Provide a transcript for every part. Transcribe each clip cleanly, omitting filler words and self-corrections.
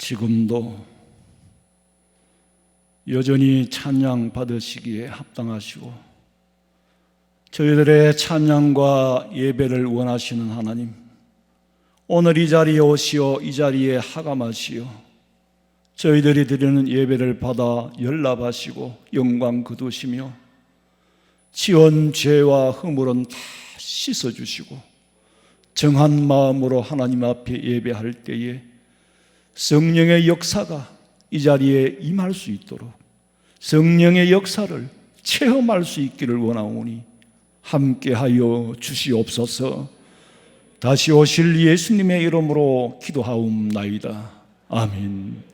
지금도 여전히 찬양 받으시기에 합당하시고 저희들의 찬양과 예배를 원하시는 하나님, 오늘 이 자리에 오시어 이 자리에 하감하시어 저희들이 드리는 예배를 받아 연락하시고 영광 거두시며 지은 죄와 허물은 다 씻어주시고 정한 마음으로 하나님 앞에 예배할 때에 성령의 역사가 이 자리에 임할 수 있도록 성령의 역사를 체험할 수 있기를 원하오니 함께하여 주시옵소서. 다시 오실 예수님의 이름으로 기도하옵나이다. 아멘.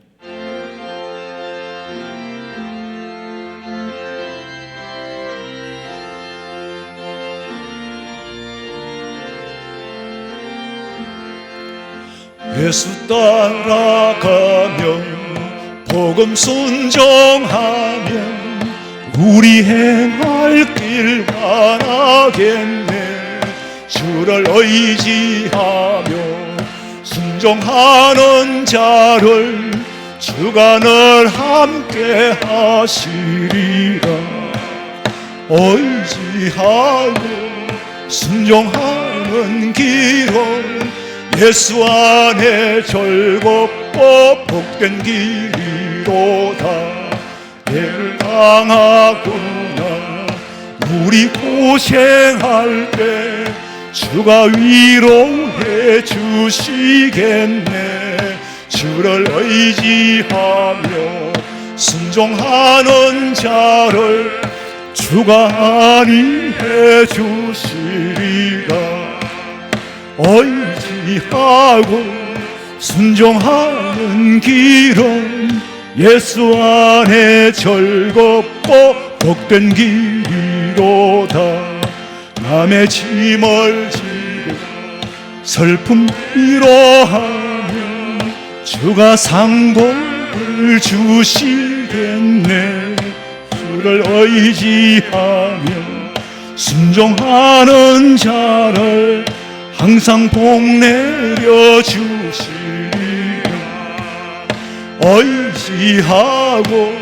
예수 따라가면 복음 순종하면 우리 행할 길 많아겠네. 주를 의지하며 순종하는 자를 주가 늘 함께 하시리라. 의지하고 순종하는 길은 예수 안에 즐겁고 복된 길이로다. 예를 당하구나 우리 고생할 때 주가 위로해 주시겠네. 주를 의지하며 순종하는 자를 주가 안위해 주시리라. 의지하고 순종하는 길은 예수 안에 즐겁고 복된 길이로다. 남의 짐을 지고 슬픔 위로하면 주가 상복을 주시겠네. 주를 의지하며 순종하는 자를 항상 복 내려 주시리라. 의지하고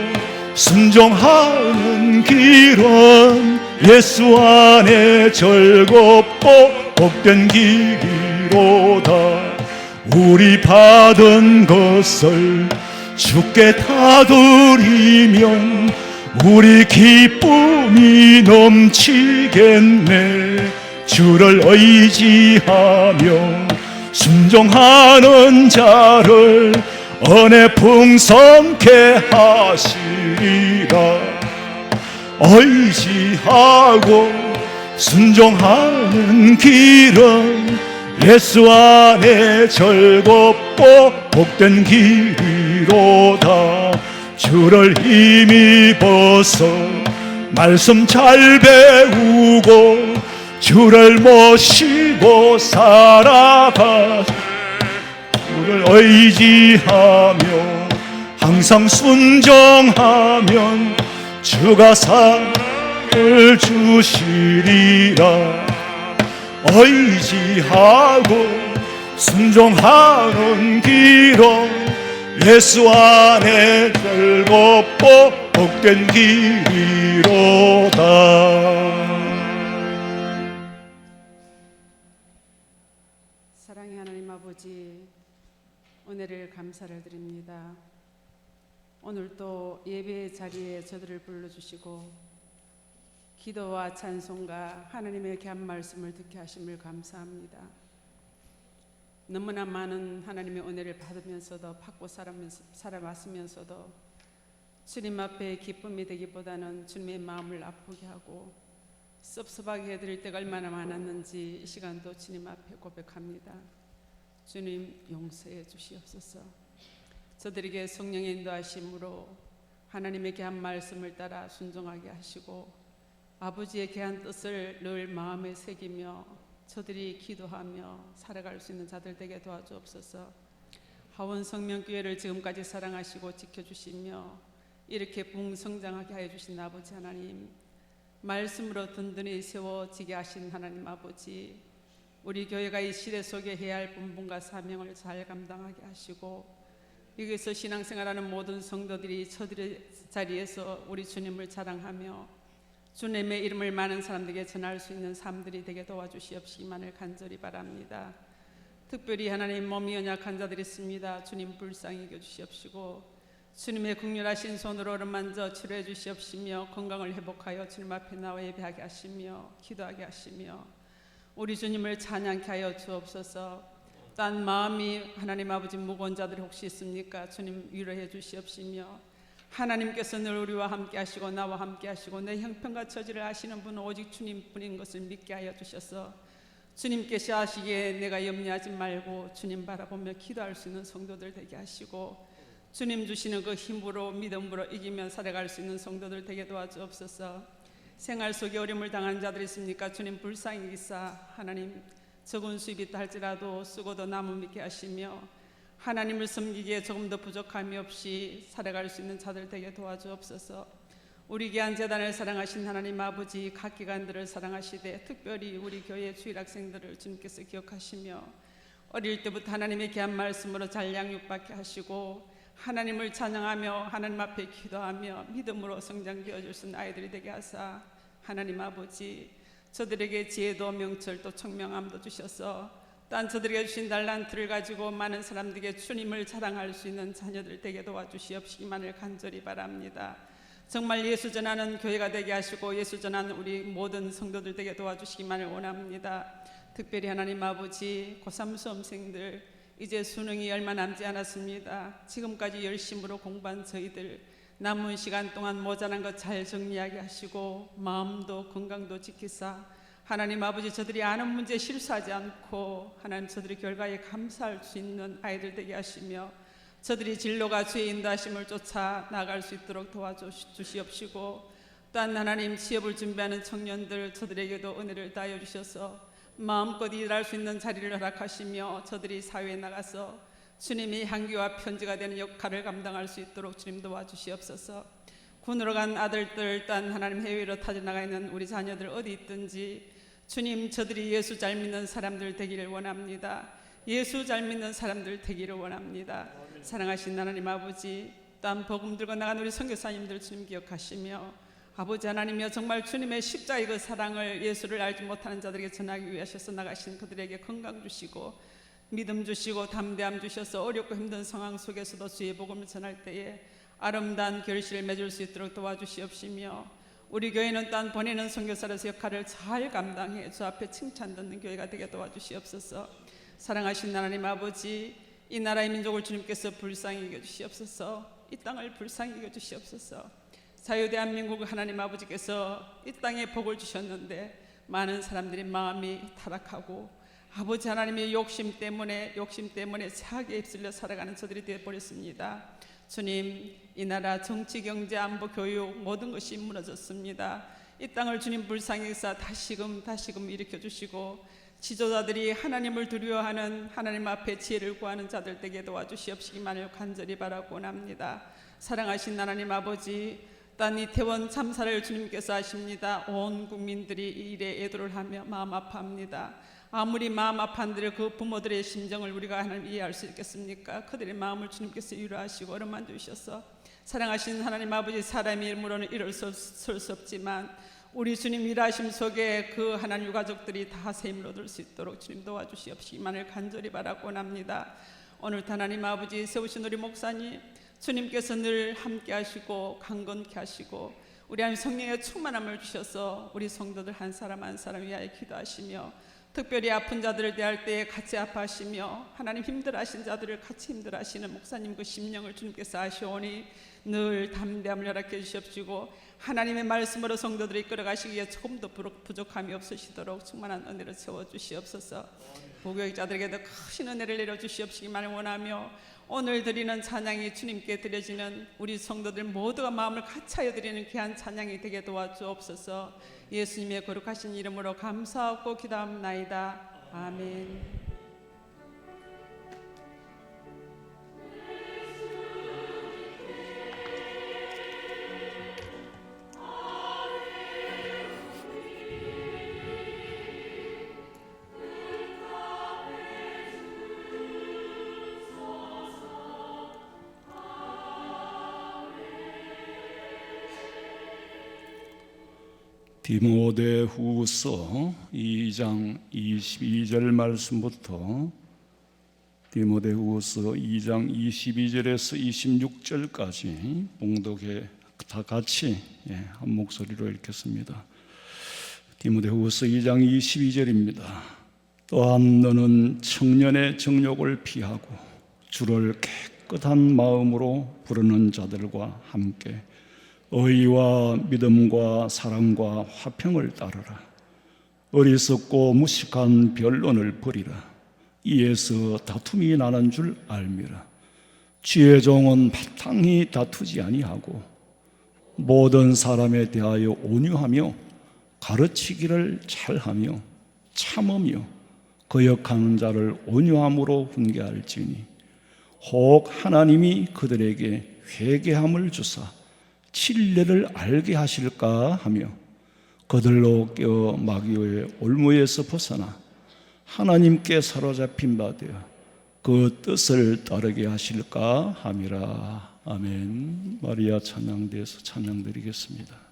순종하는 길은 예수 안에 즐겁고 복된 길이로다. 우리 받은 것을 주께 다 드리면 우리 기쁨이 넘치겠네. 주를 의지하며 순종하는 자를 은혜 풍성케 하시리라. 의지하고 순종하는 길은 예수 안에 즐겁고 복된 길이로다. 주를 힘입어서 말씀 잘 배우고 주를 모시고 살아가. 주를 의지하며 항상 순종하면 주가 상을 주시리라. 의지하고 순종하는 길은 예수 안에 즐겁고 복된 길이로다. 사랑의 하나님 아버지, 은혜를 감사를 드립니다. 오늘 또 예배의 자리에 저들을 불러주시고 기도와 찬송과 하나님의 귀한 말씀을 듣게 하심을 감사합니다. 너무나 많은 하나님의 은혜를 받으면서도 받고 살아왔으면서도 주님 앞에 기쁨이 되기보다는 주님의 마음을 아프게 하고 섭섭하게 해드릴 때가 얼마나 많았는지 이 시간도 주님 앞에 고백합니다. 주님 용서해 주시옵소서. 저들에게 성령의 인도하심으로 하나님의 귀한 말씀을 따라 순종하게 하시고 아버지의 귀한 뜻을 늘 마음에 새기며 저들이 기도하며 살아갈 수 있는 자들 되게 도와주옵소서. 하원성명교회를 지금까지 사랑하시고 지켜주시며 이렇게 부흥성장하게 하여 주신 아버지 하나님, 말씀으로 든든히 세워지게 하신 하나님 아버지, 우리 교회가 이 시대 속에 해야 할 분분과 사명을 잘 감당하게 하시고 여기서 신앙생활하는 모든 성도들이 저들의 자리에서 우리 주님을 자랑하며 주님의 이름을 많은 사람들에게 전할 수 있는 삶들이 되게 도와주시옵시기만을 간절히 바랍니다. 특별히 하나님 몸이 연약한 자들이 있습니다. 주님 불쌍히 여겨주시옵시고 주님의 긍휼하신 손으로 어루만져 치료해 주시옵시며 건강을 회복하여 주님 앞에 나와 예배하게 하시며 기도하게 하시며 우리 주님을 찬양케 하여 주옵소서. 딴 마음이 하나님 아버지 무거운 자들이 혹시 있습니까? 주님 위로해 주시옵시며 하나님께서 늘 우리와 함께 하시고 나와 함께 하시고 내 형편과 처지를 아시는 분은 오직 주님뿐인 것을 믿게 하여 주셔서 주님께서 하시기에 내가 염려하지 말고 주님 바라보며 기도할 수 있는 성도들 되게 하시고 주님 주시는 그 힘으로 믿음으로 이기며 살아갈 수 있는 성도들 되게 도와주옵소서. 생활 속에 어려움을 당하는 자들이 있습니까? 주님 불쌍히 기사 하나님 적은 수입이 있다 할지라도 쓰고도 남을 믿게 하시며 하나님을 섬기기에 조금 더 부족함이 없이 살아갈 수 있는 자들 되게 도와주옵소서. 우리 귀한 재단을 사랑하신 하나님 아버지 각 기관들을 사랑하시되 특별히 우리 교회 주일학생들을 주님께서 기억하시며 어릴 때부터 하나님의 귀한 말씀으로 잘 양육받게 하시고 하나님을 찬양하며 하나님 앞에 기도하며 믿음으로 성장되어 줄 수 있는 아이들이 되게 하사 하나님 아버지 저들에게 지혜도 명철도 청명함도 주셔서 딴 저들에게 주신 달란트를 가지고 많은 사람들에게 주님을 자랑할 수 있는 자녀들 되게 도와주시옵시기만을 간절히 바랍니다. 정말 예수 전하는 교회가 되게 하시고 예수 전하는 우리 모든 성도들 되게 도와주시기만을 원합니다. 특별히 하나님 아버지 고3 수험생들 이제 수능이 얼마 남지 않았습니다. 지금까지 열심으로 공부한 저희들 남은 시간 동안 모자란 것 잘 정리하게 하시고 마음도 건강도 지키사 하나님 아버지 저들이 아는 문제 실수하지 않고 하나님 저들의 결과에 감사할 수 있는 아이들 되게 하시며 저들이 진로가 주의 인도하심을 쫓아 나갈 수 있도록 도와주시옵시고 또한 하나님 취업을 준비하는 청년들 저들에게도 은혜를 다하여 주셔서 마음껏 일할 수 있는 자리를 허락하시며 저들이 사회에 나가서 주님의 향기와 편지가 되는 역할을 감당할 수 있도록 주님 도와주시옵소서. 군으로 간 아들들 딴 하나님 해외로 타져나가 있는 우리 자녀들 어디 있든지 주님 저들이 예수 잘 믿는 사람들 되기를 원합니다. 예수 잘 믿는 사람들 되기를 원합니다. 사랑하신 하나님 아버지 딴 복음 들고 나간 우리 선교사님들 주님 기억하시며 아버지 하나님이여 정말 주님의 십자가의 그 사랑을 예수를 알지 못하는 자들에게 전하기 위하셔서 나가신 그들에게 건강 주시고 믿음 주시고 담대함 주셔서 어렵고 힘든 상황 속에서도 주의 복음을 전할 때에 아름다운 결실을 맺을 수 있도록 도와주시옵시며 우리 교회는 딴 보내는 선교사로서 역할을 잘 감당해 주 앞에 칭찬 듣는 교회가 되게 도와주시옵소서. 사랑하신 하나님 아버지 이 나라의 민족을 주님께서 불쌍히 여겨주시옵소서. 이 땅을 불쌍히 여겨주시옵소서. 자유대한민국 하나님 아버지께서 이 땅에 복을 주셨는데 많은 사람들이 마음이 타락하고 아버지 하나님의 욕심 때문에 세하게 휩쓸려 살아가는 저들이 되어버렸습니다. 주님 이 나라 정치 경제 안보 교육 모든 것이 무너졌습니다. 이 땅을 주님 불쌍히 여기사 다시금 일으켜주시고 지도자들이 하나님을 두려워하는 하나님 앞에 지혜를 구하는 자들 되게 도와주시옵시기만을 간절히 바라고 원합니다. 사랑하신 하나님 아버지 딴 이태원 참사를 주님께서 하십니다. 온 국민들이 이 일에 애도를 하며 마음 아파합니다. 아무리 마음 아파한들 그 부모들의 심정을 우리가 하나님 이해할 수 있겠습니까? 그들의 마음을 주님께서 위로하시고 어루만 주셔서 사랑하신 하나님 아버지 사람의 이름으로는 일어설 수 없지만 우리 주님 일하심 속에 그 하나님 가족들이 다 새 힘을 얻을 수 있도록 주님 도와주시옵시기만을 간절히 바라고 원합니다. 오늘 하나님 아버지 세우신 우리 목사님 주님께서 늘 함께 하시고 강건케 하시고 우리 하나님 성령의 충만함을 주셔서 우리 성도들 한 사람 한 사람 위하여 기도하시며 특별히 아픈 자들을 대할 때에 같이 아파하시며 하나님 힘들어하신 자들을 같이 힘들어하시는 목사님 그 심령을 주님께서 아시오니 늘 담대함을 허락해 주시옵시고 하나님의 말씀으로 성도들을 이끌어가시기에 조금도 부족함이 없으시도록 충만한 은혜를 채워주시옵소서. 부교육자들에게도 크신 은혜를 내려주시옵시기만을 원하며 오늘 드리는 찬양이 주님께 드려지는 우리 성도들 모두가 마음을 같이하여 드리는 귀한 찬양이 되게 도와주옵소서. 예수님의 거룩하신 이름으로 감사하고 기도합나이다. 아멘. 디모데후서 2장 22절 말씀부터 디모데후서 2장 22절에서 26절까지 봉독에 다 같이 한 목소리로 읽겠습니다. 디모데후서 2장 22절입니다. 또한 너는 청년의 정욕을 피하고 주를 깨끗한 마음으로 부르는 자들과 함께 의와 믿음과 사랑과 화평을 따르라. 어리석고 무식한 변론을 버리라. 이에서 다툼이 나는 줄 알미라. 주의 종은 마땅히 다투지 아니하고 모든 사람에 대하여 온유하며 가르치기를 잘하며 참으며 거역하는 자를 온유함으로 훈계할지니 혹 하나님이 그들에게 회개함을 주사 진리를 알게 하실까 하며 그들로 깨어 마귀의 올무에서 벗어나 하나님께 사로잡힌 바 되어 그 뜻을 따르게 하실까 함이라. 아멘. 마리아 찬양대에서 찬양드리겠습니다.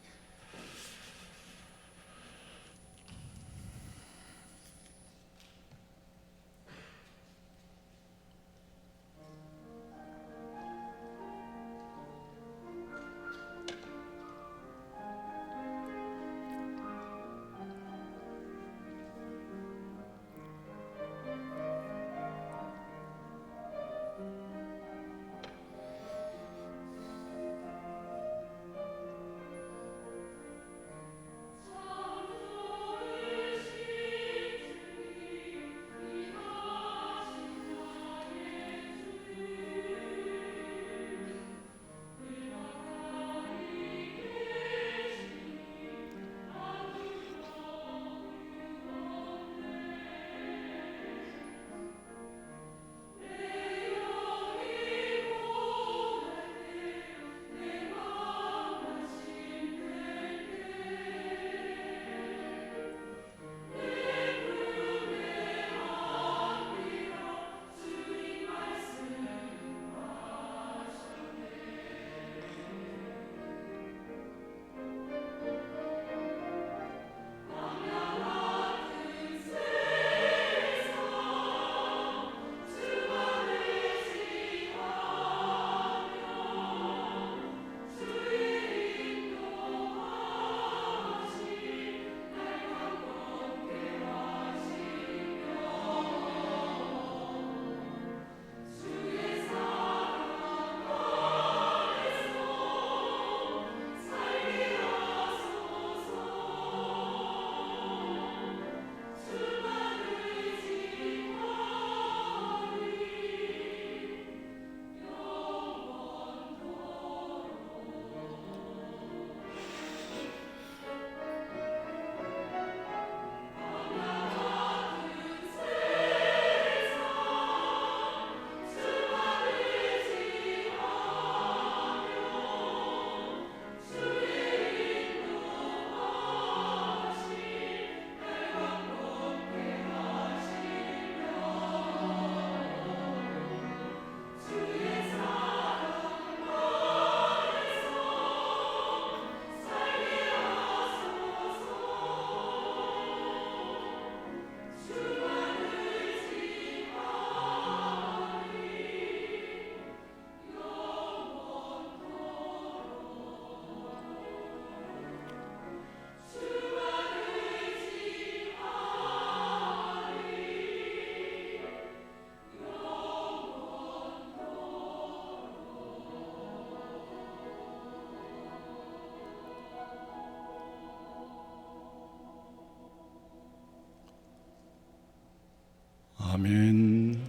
아멘.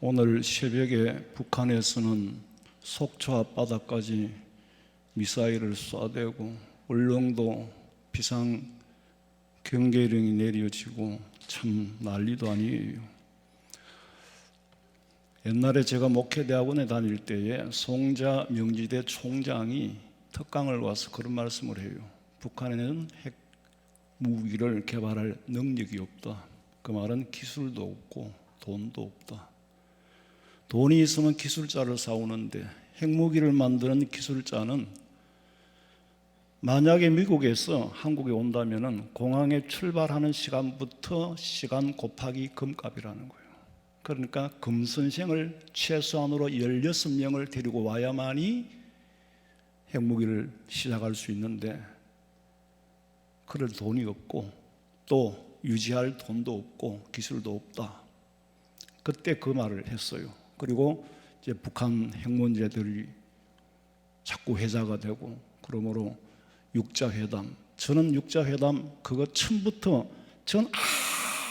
오늘 새벽에 북한에서는 속초 앞바다까지 미사일을 쏴대고 울릉도 비상 경계령이 내려지고 참 난리도 아니에요. 옛날에 제가 목회대학원에 다닐 때에 송자 명지대 총장이 특강을 와서 그런 말씀을 해요. 북한에는 핵 무기를 개발할 능력이 없다. 그 말은 기술도 없고 돈도 없다. 돈이 있으면 기술자를 사오는데 핵무기를 만드는 기술자는 만약에 미국에서 한국에 온다면은 공항에 출발하는 시간부터 시간 곱하기 금값이라는 거예요. 그러니까 금선생을 최소한으로 16명을 데리고 와야만이 핵무기를 시작할 수 있는데 그럴 돈이 없고 또 유지할 돈도 없고 기술도 없다. 그때 그 말을 했어요. 그리고 이제 북한 핵 문제들이 자꾸 회자가 되고 그러므로 육자회담, 저는 육자회담 그거 처음부터 전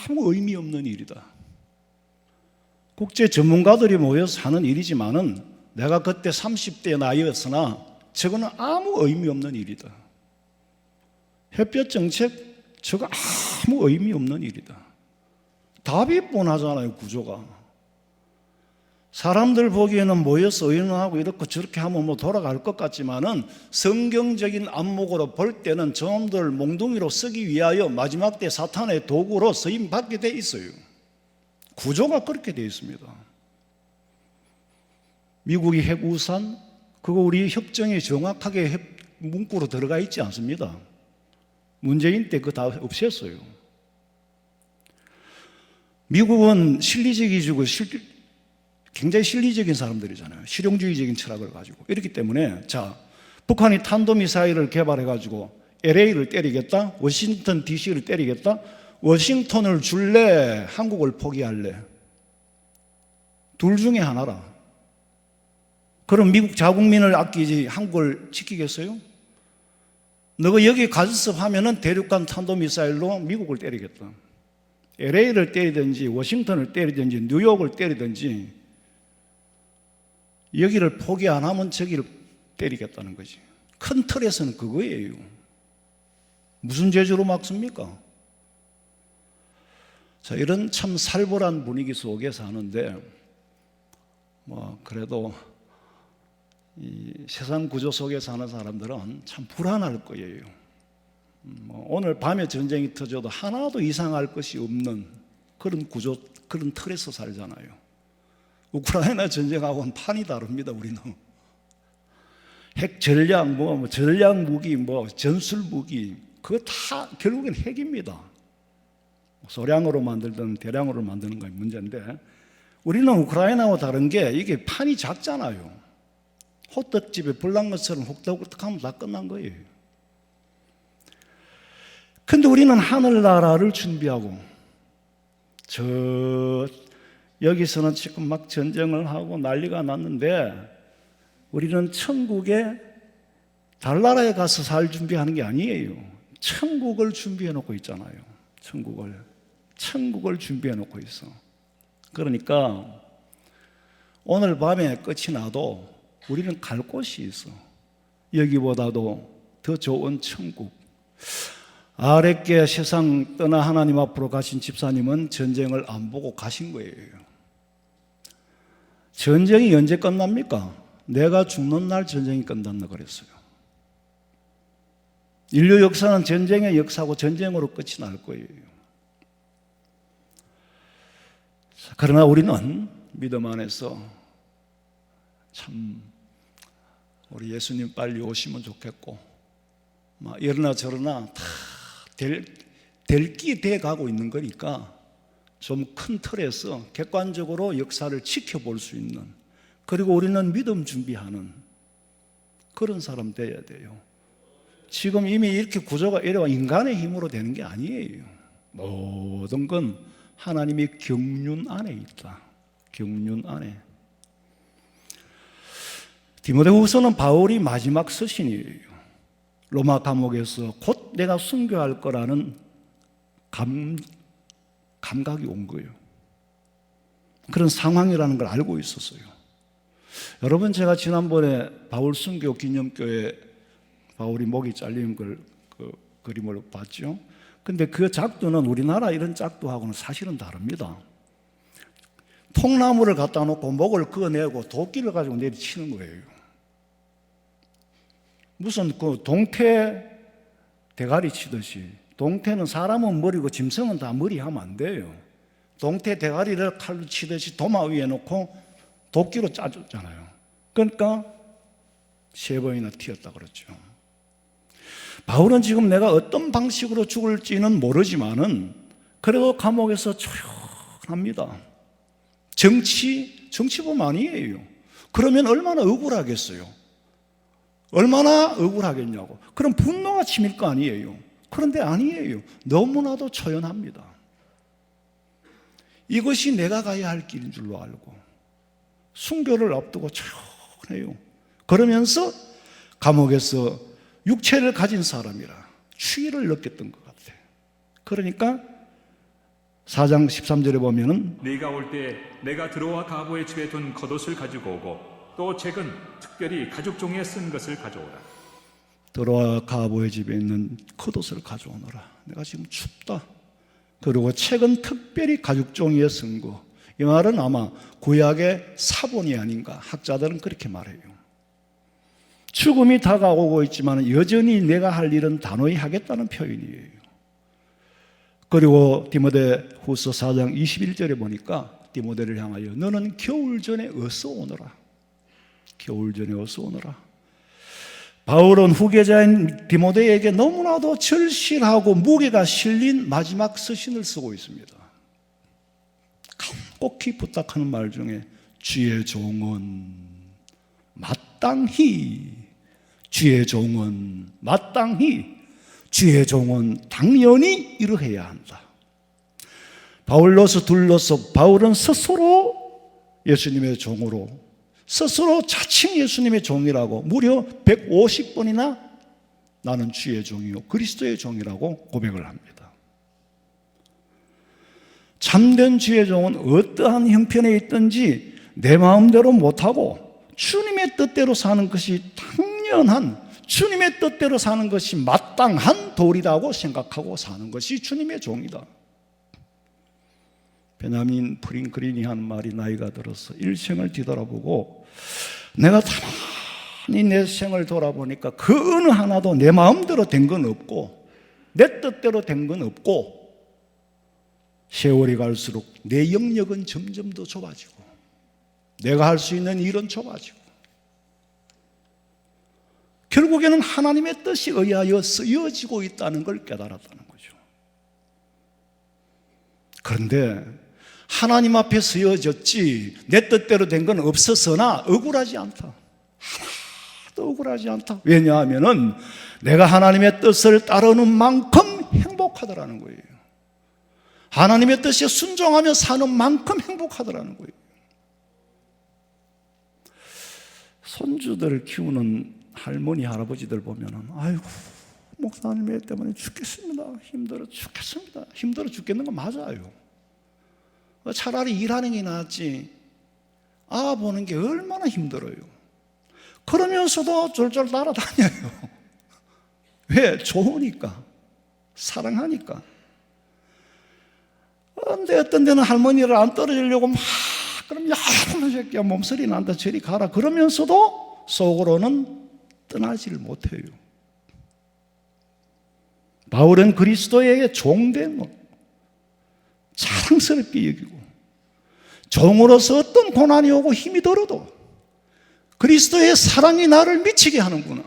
아무 의미 없는 일이다. 국제 전문가들이 모여서 하는 일이지만은 내가 그때 30대 나이였으나 저거는 아무 의미 없는 일이다. 햇볕 정책 저거 아무 의미 없는 일이다. 답이 뻔하잖아요, 구조가. 사람들 보기에는 모여서 의논하고 이렇게 저렇게 하면 뭐 돌아갈 것 같지만은 성경적인 안목으로 볼 때는 저놈들 몽둥이로 쓰기 위하여 마지막 때 사탄의 도구로 쓰임 받게 돼 있어요. 구조가 그렇게 돼 있습니다. 미국이 핵우산 그거 우리 협정에 정확하게 문구로 들어가 있지 않습니다. 문재인 때 그거 다 없앴어요. 미국은 실리적이고 굉장히 실리적인 사람들이잖아요. 실용주의적인 철학을 가지고. 이렇기 때문에 자, 북한이 탄도미사일을 개발해가지고 LA를 때리겠다, 워싱턴 DC를 때리겠다, 워싱턴을 줄래, 한국을 포기할래? 둘 중에 하나라. 그럼 미국 자국민을 아끼지 한국을 지키겠어요? 너가 여기 가서 하면은 대륙간 탄도미사일로 미국을 때리겠다. LA를 때리든지 워싱턴을 때리든지 뉴욕을 때리든지 여기를 포기 안 하면 저기를 때리겠다는 거지. 큰 틀에서는 그거예요. 무슨 재주로 막습니까? 자, 이런 참 살벌한 분위기 속에 사는데 뭐 그래도 이 세상 구조 속에 사는 사람들은 참 불안할 거예요. 오늘 밤에 전쟁이 터져도 하나도 이상할 것이 없는 그런 구조, 그런 틀에서 살잖아요. 우크라이나 전쟁하고는 판이 다릅니다. 우리는 핵 전략, 전략 무기, 전술 무기 그거 다 결국엔 핵입니다. 소량으로 만들든 대량으로 만드는 건 문제인데 우리는 우크라이나와 다른 게 이게 판이 작잖아요. 호떡집에 불난 것처럼 훅덕훅덕하면 다 끝난 거예요. 근데 우리는 하늘나라를 준비하고 여기서는 지금 막 전쟁을 하고 난리가 났는데 우리는 천국에 달나라에 가서 살 준비하는 게 아니에요. 천국을 준비해 놓고 있잖아요. 천국을 준비해 놓고 있어. 그러니까 오늘 밤에 끝이 나도 우리는 갈 곳이 있어. 여기보다도 더 좋은 천국. 아랫게 세상 떠나 하나님 앞으로 가신 집사님은 전쟁을 안 보고 가신 거예요. 전쟁이 언제 끝납니까? 내가 죽는 날 전쟁이 끝난다 그랬어요. 인류 역사는 전쟁의 역사고 전쟁으로 끝이 날 거예요. 그러나 우리는 믿음 안에서 참 우리 예수님 빨리 오시면 좋겠고 막 이러나 저러나 다 될 기 돼 가고 있는 거니까 좀 큰 틀에서 객관적으로 역사를 지켜볼 수 있는, 그리고 우리는 믿음 준비하는 그런 사람 돼야 돼요. 지금 이미 이렇게 구조가 이래와 인간의 힘으로 되는 게 아니에요. 모든 건 하나님의 경륜 안에 있다. 경륜 안에. 디모데후서는 바울이 마지막 서신이에요. 로마 감옥에서 곧 내가 순교할 거라는 감각이 온 거예요. 그런 상황이라는 걸 알고 있었어요. 여러분, 제가 지난번에 바울 순교 기념교회 바울이 목이 잘린 그 그림을 봤죠. 근데 그 작두는 우리나라 이런 작두하고는 사실은 다릅니다. 통나무를 갖다 놓고 목을 그어내고 도끼를 가지고 내리치는 거예요. 무슨 그 동태 대가리 치듯이. 동태는 사람은 머리고 짐승은 다 머리 하면 안 돼요. 동태 대가리를 칼로 치듯이 도마 위에 놓고 도끼로 짜줬잖아요. 그러니까 3번이나 튀었다 그랬죠. 바울은 지금 내가 어떤 방식으로 죽을지는 모르지만은 그래도 감옥에서 조용합니다. 정치범 아니에요. 그러면 얼마나 억울하겠어요. 얼마나 억울하겠냐고. 그럼 분노가 치밀 거 아니에요. 그런데 아니에요. 너무나도 초연합니다. 이것이 내가 가야 할 길인 줄로 알고 순교를 앞두고 조용해요. 그러면서 감옥에서 육체를 가진 사람이라 추위를 느꼈던 것 같아요. 그러니까 4장 13절에 보면은 네가 올 때 내가 들어와 가보의 집에 둔 겉옷을 가지고 오고 또 책은 특별히 가죽 종이에 쓴 것을 가져오라. 들어와 가보의 집에 있는 겉옷을 가져오너라. 내가 지금 춥다. 그리고 책은 특별히 가죽 종이에 쓴 거. 이 말은 아마 구약의 사본이 아닌가. 학자들은 그렇게 말해요. 죽음이 다가오고 있지만 여전히 내가 할 일은 단호히 하겠다는 표현이에요. 그리고 디모데후서 4장 21절에 보니까 디모데를 향하여 너는 겨울 전에 어서 오너라. 겨울 전에 어서 오너라. 바울은 후계자인 디모데에게 너무나도 절실하고 무게가 실린 마지막 서신을 쓰고 있습니다. 간곡히 부탁하는 말 중에 주의 종은 마땅히, 주의 종은 마땅히, 주의 종은 당연히 이러해야 한다. 바울로서 둘러서 바울은 스스로 예수님의 종으로, 스스로 자칭 예수님의 종이라고 무려 150번이나 나는 주의 종이요 그리스도의 종이라고 고백을 합니다. 참된 주의 종은 어떠한 형편에 있든지 내 마음대로 못하고 주님의 뜻대로 사는 것이 당연한, 주님의 뜻대로 사는 것이 마땅한 도리라고 생각하고 사는 것이 주님의 종이다. 베냐민 프링클린이 한 말이 나이가 들어서 일생을 뒤돌아보고 내가 가만히 내 생을 돌아보니까 그 어느 하나도 내 마음대로 된 건 없고 내 뜻대로 된 건 없고 세월이 갈수록 내 영역은 점점 더 좁아지고 내가 할 수 있는 일은 좁아지고 결국에는 하나님의 뜻이 의하여 쓰여지고 있다는 걸 깨달았다는 거죠. 그런데 하나님 앞에 쓰여졌지 내 뜻대로 된 건 없었으나 억울하지 않다. 하나도 억울하지 않다. 왜냐하면 내가 하나님의 뜻을 따르는 만큼 행복하더라는 거예요. 하나님의 뜻에 순종하며 사는 만큼 행복하더라는 거예요. 손주들을 키우는 할머니, 할아버지들 보면은 아이고 목사님 애 때문에 죽겠습니다. 힘들어 죽겠습니다. 힘들어 죽겠는 거 맞아요. 차라리 일하는 게 낫지. 보는 게 얼마나 힘들어요. 그러면서도 졸졸 날아다녀요. 왜? 좋으니까. 사랑하니까. 그런데 어떤 데는 할머니를 안 떨어지려고 막 그럼 야 이놈의 새끼야 몸서리 난다 저리 가라 그러면서도 속으로는 떠나지를 못해요. 바울은 그리스도의 종됨을 자랑스럽게 여기고 종으로서 어떤 고난이 오고 힘이 들어도 그리스도의 사랑이 나를 미치게 하는구나.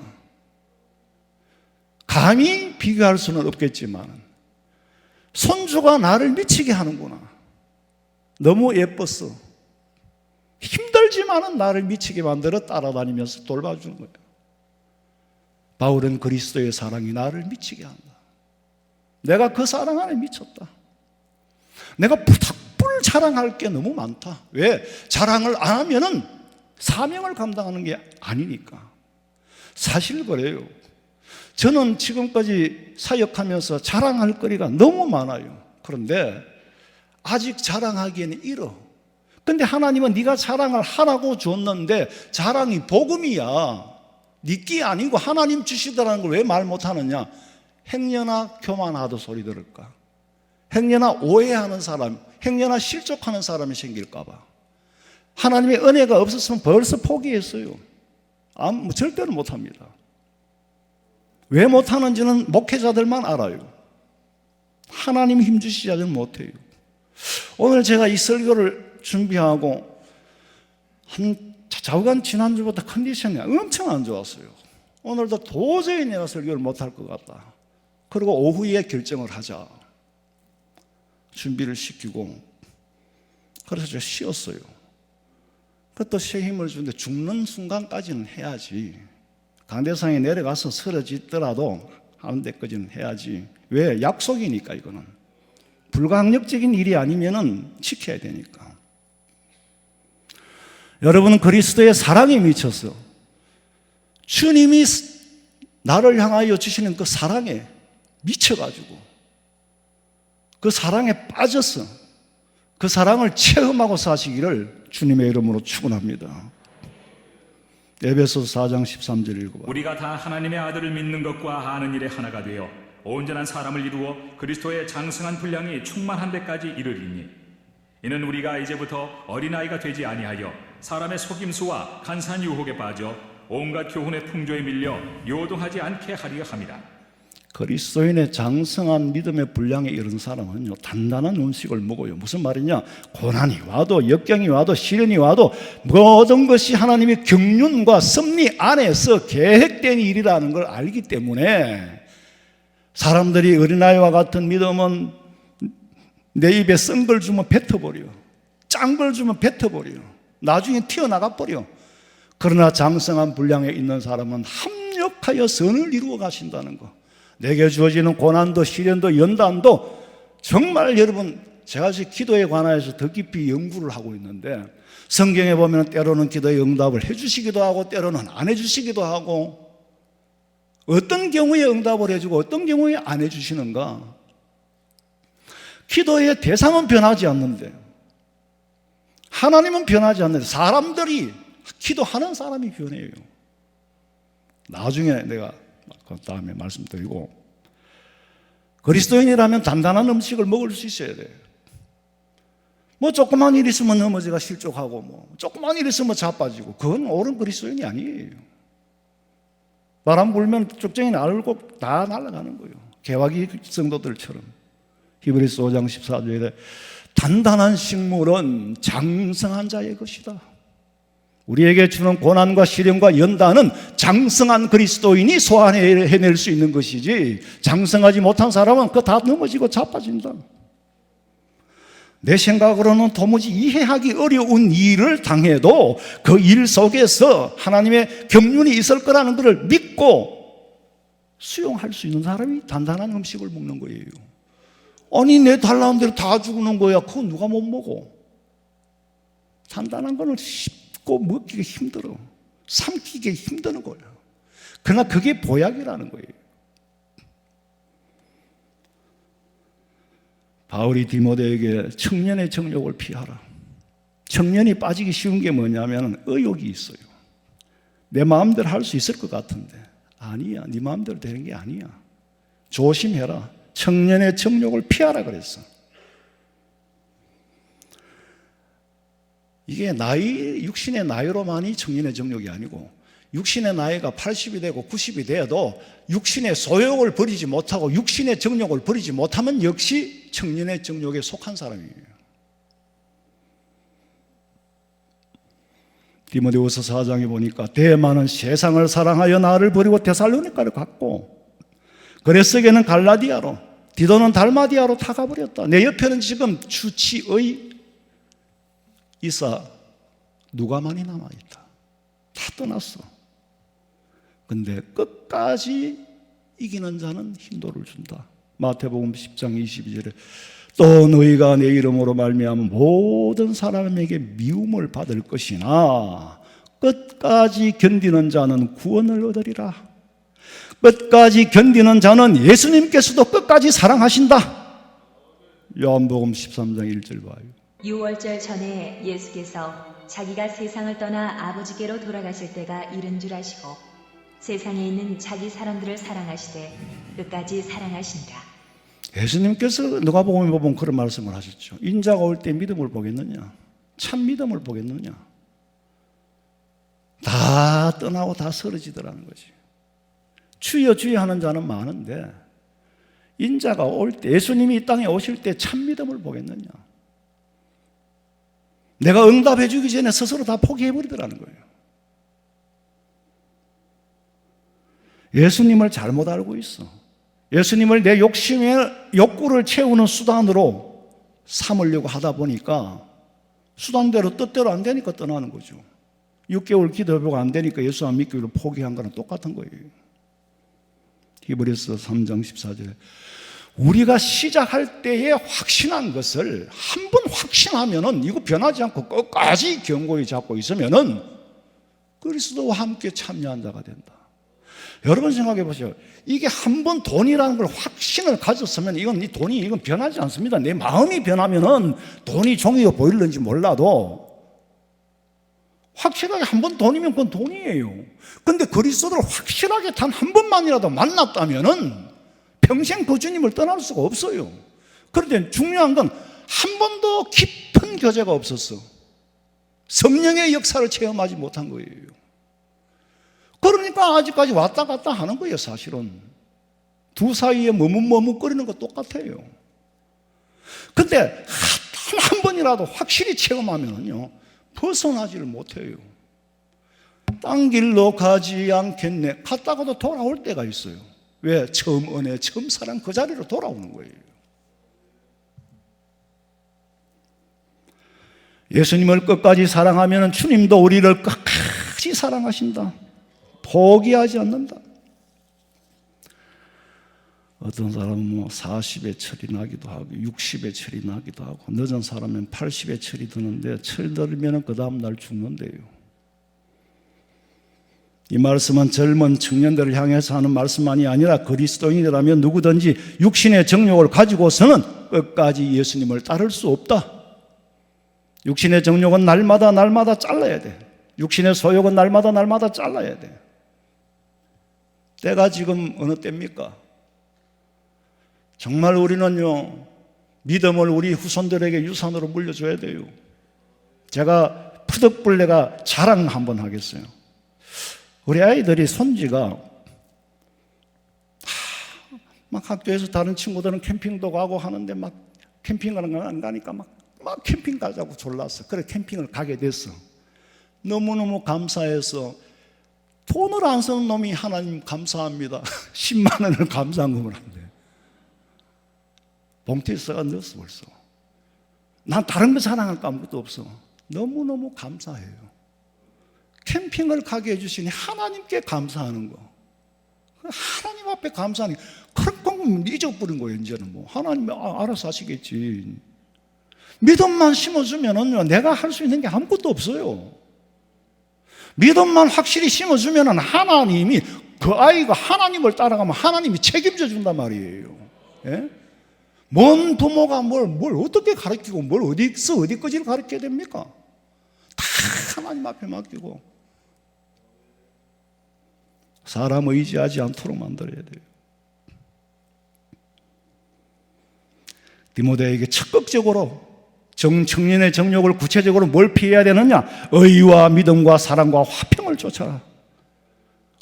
감히 비교할 수는 없겠지만 손주가 나를 미치게 하는구나. 너무 예뻤어. 힘들지만은 나를 미치게 만들어 따라다니면서 돌봐주는 거예요. 바울은 그리스도의 사랑이 나를 미치게 한다. 내가 그 사랑 안에 미쳤다. 내가 부탁불 자랑할 게 너무 많다. 왜? 자랑을 안 하면은 사명을 감당하는 게 아니니까. 사실 그래요. 저는 지금까지 사역하면서 자랑할 거리가 너무 많아요. 그런데 아직 자랑하기에는 이러. 근데 하나님은 네가 자랑을 하라고 줬는데 자랑이 복음이야. 네 끼 아니고 하나님 주시더라는 걸 왜 말 못하느냐. 행여나 교만하도 소리 들을까. 행여나 오해하는 사람, 행여나 실족하는 사람이 생길까 봐. 하나님의 은혜가 없었으면 벌써 포기했어요. 절대로 못합니다. 왜 못하는지는 목회자들만 알아요. 하나님 힘주시지 않으면 못해요. 오늘 제가 이 설교를 준비하고 한 좌우간 지난주부터 컨디션이 엄청 안 좋았어요. 오늘도 도저히 내가 설교를 못할 것 같다. 그리고 오후에 결정을 하자. 준비를 시키고 그래서 제가 쉬었어요. 그것도 새 힘을 주는데 죽는 순간까지는 해야지. 강대상에 내려가서 쓰러지더라도 하는 데까지는 해야지. 왜? 약속이니까 이거는. 불가항력적인 일이 아니면은 지켜야 되니까. 여러분은 그리스도의 사랑에 미쳐서 주님이 나를 향하여 주시는 그 사랑에 미쳐가지고 그 사랑에 빠져서 그 사랑을 체험하고 사시기를 주님의 이름으로 축원합니다. 에베소서 4장 13절 읽어봐. 우리가 다 하나님의 아들을 믿는 것과 아는 일에 하나가 되어 온전한 사람을 이루어 그리스도의 장성한 분량이 충만한 데까지 이르리니 이는 우리가 이제부터 어린아이가 되지 아니하여 사람의 속임수와 간사한 유혹에 빠져 온갖 교훈의 풍조에 밀려 요동하지 않게 하려 함이라. 그리스도인의 장성한 믿음의 분량에 이른 사람은요, 단단한 음식을 먹어요. 무슨 말이냐? 고난이 와도 역경이 와도 시련이 와도 모든 것이 하나님의 경륜과 섭리 안에서 계획된 일이라는 걸 알기 때문에 사람들이 어린아이와 같은 믿음은 내 입에 쓴 걸 주면 뱉어버려. 짠 걸 주면 뱉어버려. 나중에 튀어나가 버려. 그러나 장성한 분량에 있는 사람은 합력하여 선을 이루어 가신다는 거. 내게 주어지는 고난도 시련도 연단도 정말 여러분, 제가 지금 기도에 관하여서 더 깊이 연구를 하고 있는데 성경에 보면 때로는 기도의 응답을 해주시기도 하고 때로는 안 해주시기도 하고 어떤 경우에 응답을 해주고 어떤 경우에 안 해주시는가. 기도의 대상은 변하지 않는데 하나님은 변하지 않는데 사람들이 기도하는 사람이 변해요. 나중에 내가 그 다음에 말씀드리고, 그리스도인이라면 단단한 음식을 먹을 수 있어야 돼요. 뭐 조그만 일 있으면 넘어지가 실족하고 뭐 조그만 일 있으면 자빠지고 그건 옳은 그리스도인이 아니에요. 바람 불면 쭉정이 날고 다 날아가는 거예요. 개화기 성도들처럼. 히브리서 5장 14절에 단단한 식물은 장성한 자의 것이다. 우리에게 주는 고난과 시련과 연단은 장성한 그리스도인이 소화해낼 수 있는 것이지 장성하지 못한 사람은 그거 다 넘어지고 자빠진다. 내 생각으로는 도무지 이해하기 어려운 일을 당해도 그 일 속에서 하나님의 경륜이 있을 거라는 것을 믿고 수용할 수 있는 사람이 단단한 음식을 먹는 거예요. 아니 내 달라는 대로 다 죽는 거야. 그거 누가 못 먹어. 단단한 거는 씹고 먹기가 힘들어. 삼키기 힘드는 거예요. 그러나 그게 보약이라는 거예요. 바울이 디모데에게 청년의 정욕을 피하라. 청년이 빠지기 쉬운 게 뭐냐면 의욕이 있어요. 내 마음대로 할 수 있을 것 같은데 아니야. 네 마음대로 되는 게 아니야. 조심해라. 청년의 정욕을 피하라 그랬어. 이게 나이, 육신의 나이로만이 청년의 정욕이 아니고 육신의 나이가 80이 되고 90이 돼도 육신의 소욕을 버리지 못하고 육신의 정욕을 버리지 못하면 역시 청년의 정욕에 속한 사람이에요. 디모데후서 4장에 보니까 대만은 세상을 사랑하여 나를 버리고 데살로니가를 갔고 그레스게는 갈라디아로 디도는 달마디아로 타가버렸다. 내 옆에는 지금 주치의 이사 누가만이 남아있다. 다 떠났어. 근데 끝까지 이기는 자는 힘도를 준다. 마태복음 10장 22절에 또 너희가 내 이름으로 말미암아 모든 사람에게 미움을 받을 것이나 끝까지 견디는 자는 구원을 얻으리라. 끝까지 견디는 자는 예수님께서도 끝까지 사랑하신다. 요한복음 13장 1절 봐요. 6월절 전에 예수께서 자기가 세상을 떠나 아버지께로 돌아가실 때가 이른 줄 아시고 세상에 있는 자기 사람들을 사랑하시되 끝까지 사랑하신다. 예수님께서 누가복음에 보면 그런 말씀을 하셨죠. 인자가 올 때 믿음을 보겠느냐? 참 믿음을 보겠느냐? 다 떠나고 다 쓰러지더라는 거지. 주여 주여 하는 자는 많은데 인자가 올 때, 예수님이 이 땅에 오실 때 참 믿음을 보겠느냐? 내가 응답해 주기 전에 스스로 다 포기해 버리더라는 거예요. 예수님을 잘못 알고 있어. 예수님을 내 욕구를 채우는 수단으로 삼으려고 하다 보니까 수단대로 뜻대로 안 되니까 떠나는 거죠. 6개월 기도해보고 안 되니까 예수 안 믿기로 포기한 거랑 똑같은 거예요. 히브리서 3장 14절에 우리가 시작할 때에 확신한 것을 한 번 확신하면은 이거 변하지 않고 끝까지 견고히 잡고 있으면은 그리스도와 함께 참여한 자가 된다. 여러분 생각해 보세요. 이게 한 번 돈이라는 걸 확신을 가졌으면 이건 변하지 않습니다. 내 마음이 변하면은 돈이 종이가 보일는지 몰라도 확실하게 한 번 돈이면 그건 돈이에요. 근데 그리스도를 확실하게 단 한 번만이라도 만났다면은 평생 그 주님을 떠날 수가 없어요. 그런데 중요한 건 한 번도 깊은 교제가 없었어. 성령의 역사를 체험하지 못한 거예요. 그러니까 아직까지 왔다 갔다 하는 거예요. 사실은 두 사이에 머뭇머뭇거리는 거 똑같아요. 근데 한 번이라도 확실히 체험하면요 벗어나지를 못해요. 딴 길로 가지 않겠네. 갔다가도 돌아올 때가 있어요. 왜? 처음 은혜, 처음 사랑 그 자리로 돌아오는 거예요. 예수님을 끝까지 사랑하면 주님도 우리를 끝까지 사랑하신다. 포기하지 않는다. 어떤 사람은 40에 철이 나기도 하고 60에 철이 나기도 하고 늦은 사람은 80에 철이 드는데 철 들면 그 다음 날 죽는데요. 이 말씀은 젊은 청년들을 향해서 하는 말씀만이 아니라 그리스도인이라면 누구든지 육신의 정욕을 가지고서는 끝까지 예수님을 따를 수 없다. 육신의 정욕은 날마다 잘라야 돼. 육신의 소욕은 날마다 잘라야 돼. 때가 지금 어느 때입니까? 정말 우리는요 믿음을 우리 후손들에게 유산으로 물려줘야 돼요. 제가 푸득불레가 자랑 한번 하겠어요. 우리 아이들이 손지가 막 학교에서 다른 친구들은 캠핑도 가고 하는데 막 캠핑을 안 가니까 막 캠핑 가자고 졸랐어. 그래 캠핑을 가게 됐어. 너무너무 감사해서 돈을 안 쓰는 놈이 하나님 감사합니다. 10만 원을 감사한금을 한대. 봉투에 써가 넣었어 벌써. 난 다른 거 자랑할 거 아무것도 없어. 너무너무 감사해요. 캠핑을 가게 해주시니 하나님께 감사하는 거. 하나님 앞에 감사하니 그런 건 잊어버린 거예요. 이제는 뭐 하나님 알아서 하시겠지. 믿음만 심어주면은요 내가 할 수 있는 게 아무것도 없어요. 믿음만 확실히 심어주면은 하나님이 그 아이가 하나님을 따라가면 하나님이 책임져 준단 말이에요. 예? 뭔 부모가 뭘 어떻게 가르치고 뭘 어디까지를 가르쳐야 됩니까? 다 하나님 앞에 맡기고 사람 의지하지 않도록 만들어야 돼요. 디모데에게 적극적으로 청년의 정욕을 구체적으로 뭘 피해야 되느냐? 의와 믿음과 사랑과 화평을 쫓아라.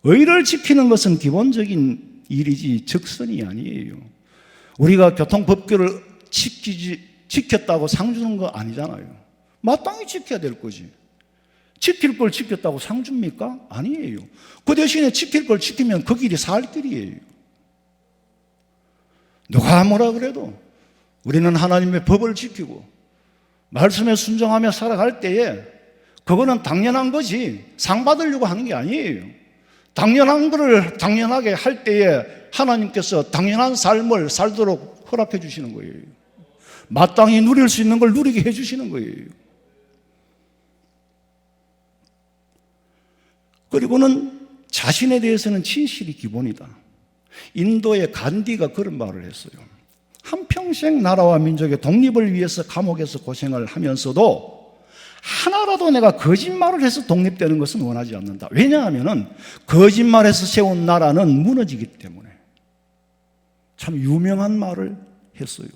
의를 지키는 것은 기본적인 일이지 적선이 아니에요. 우리가 교통법규를 지켰다고 상 주는 거 아니잖아요. 마땅히 지켜야 될 거지. 지킬 걸 지켰다고 상 줍니까? 아니에요. 그 대신에 지킬 걸 지키면 그 길이 살 길이에요. 누가 뭐라 그래도 우리는 하나님의 법을 지키고 말씀에 순종하며 살아갈 때에 그거는 당연한 거지 상 받으려고 하는 게 아니에요. 당연한 거를 당연하게 할 때에 하나님께서 당연한 삶을 살도록 허락해 주시는 거예요. 마땅히 누릴 수 있는 걸 누리게 해 주시는 거예요. 그리고는 자신에 대해서는 진실이 기본이다. 인도의 간디가 그런 말을 했어요. 한평생 나라와 민족의 독립을 위해서 감옥에서 고생을 하면서도 하나라도 내가 거짓말을 해서 독립되는 것은 원하지 않는다. 왜냐하면 거짓말해서 세운 나라는 무너지기 때문에. 참 유명한 말을 했어요.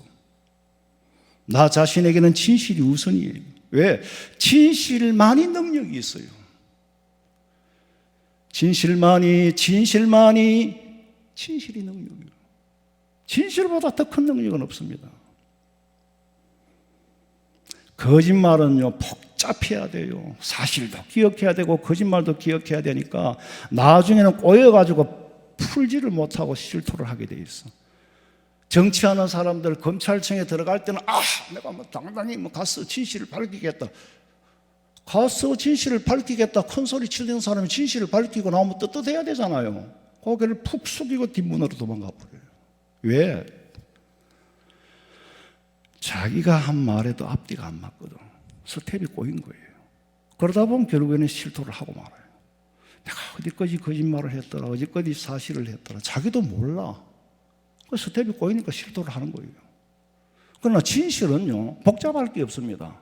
나 자신에게는 진실이 우선이에요. 왜? 진실만이 능력이 있어요. 진실이 능력이에요. 진실보다 더 큰 능력은 없습니다. 거짓말은요 복잡해야 돼요. 사실도 기억해야 되고 거짓말도 기억해야 되니까 나중에는 꼬여가지고 풀지를 못하고 실토를 하게 돼 있어. 정치하는 사람들 검찰청에 들어갈 때는 내가 뭐 당당히 뭐 가서 진실을 밝히겠다. 가서 진실을 밝히겠다. 큰 소리 치는 사람이 진실을 밝히고 나오면 떳떳해야 되잖아요. 고개를 푹 숙이고 뒷문으로 도망가 버려요. 왜? 자기가 한 말에도 앞뒤가 안 맞거든. 스텝이 꼬인 거예요. 그러다 보면 결국에는 실토를 하고 말아요. 내가 어디까지 거짓말을 했더라, 어디까지 사실을 했더라. 자기도 몰라. 그 스텝이 꼬이니까 실토를 하는 거예요. 그러나 진실은요, 복잡할 게 없습니다.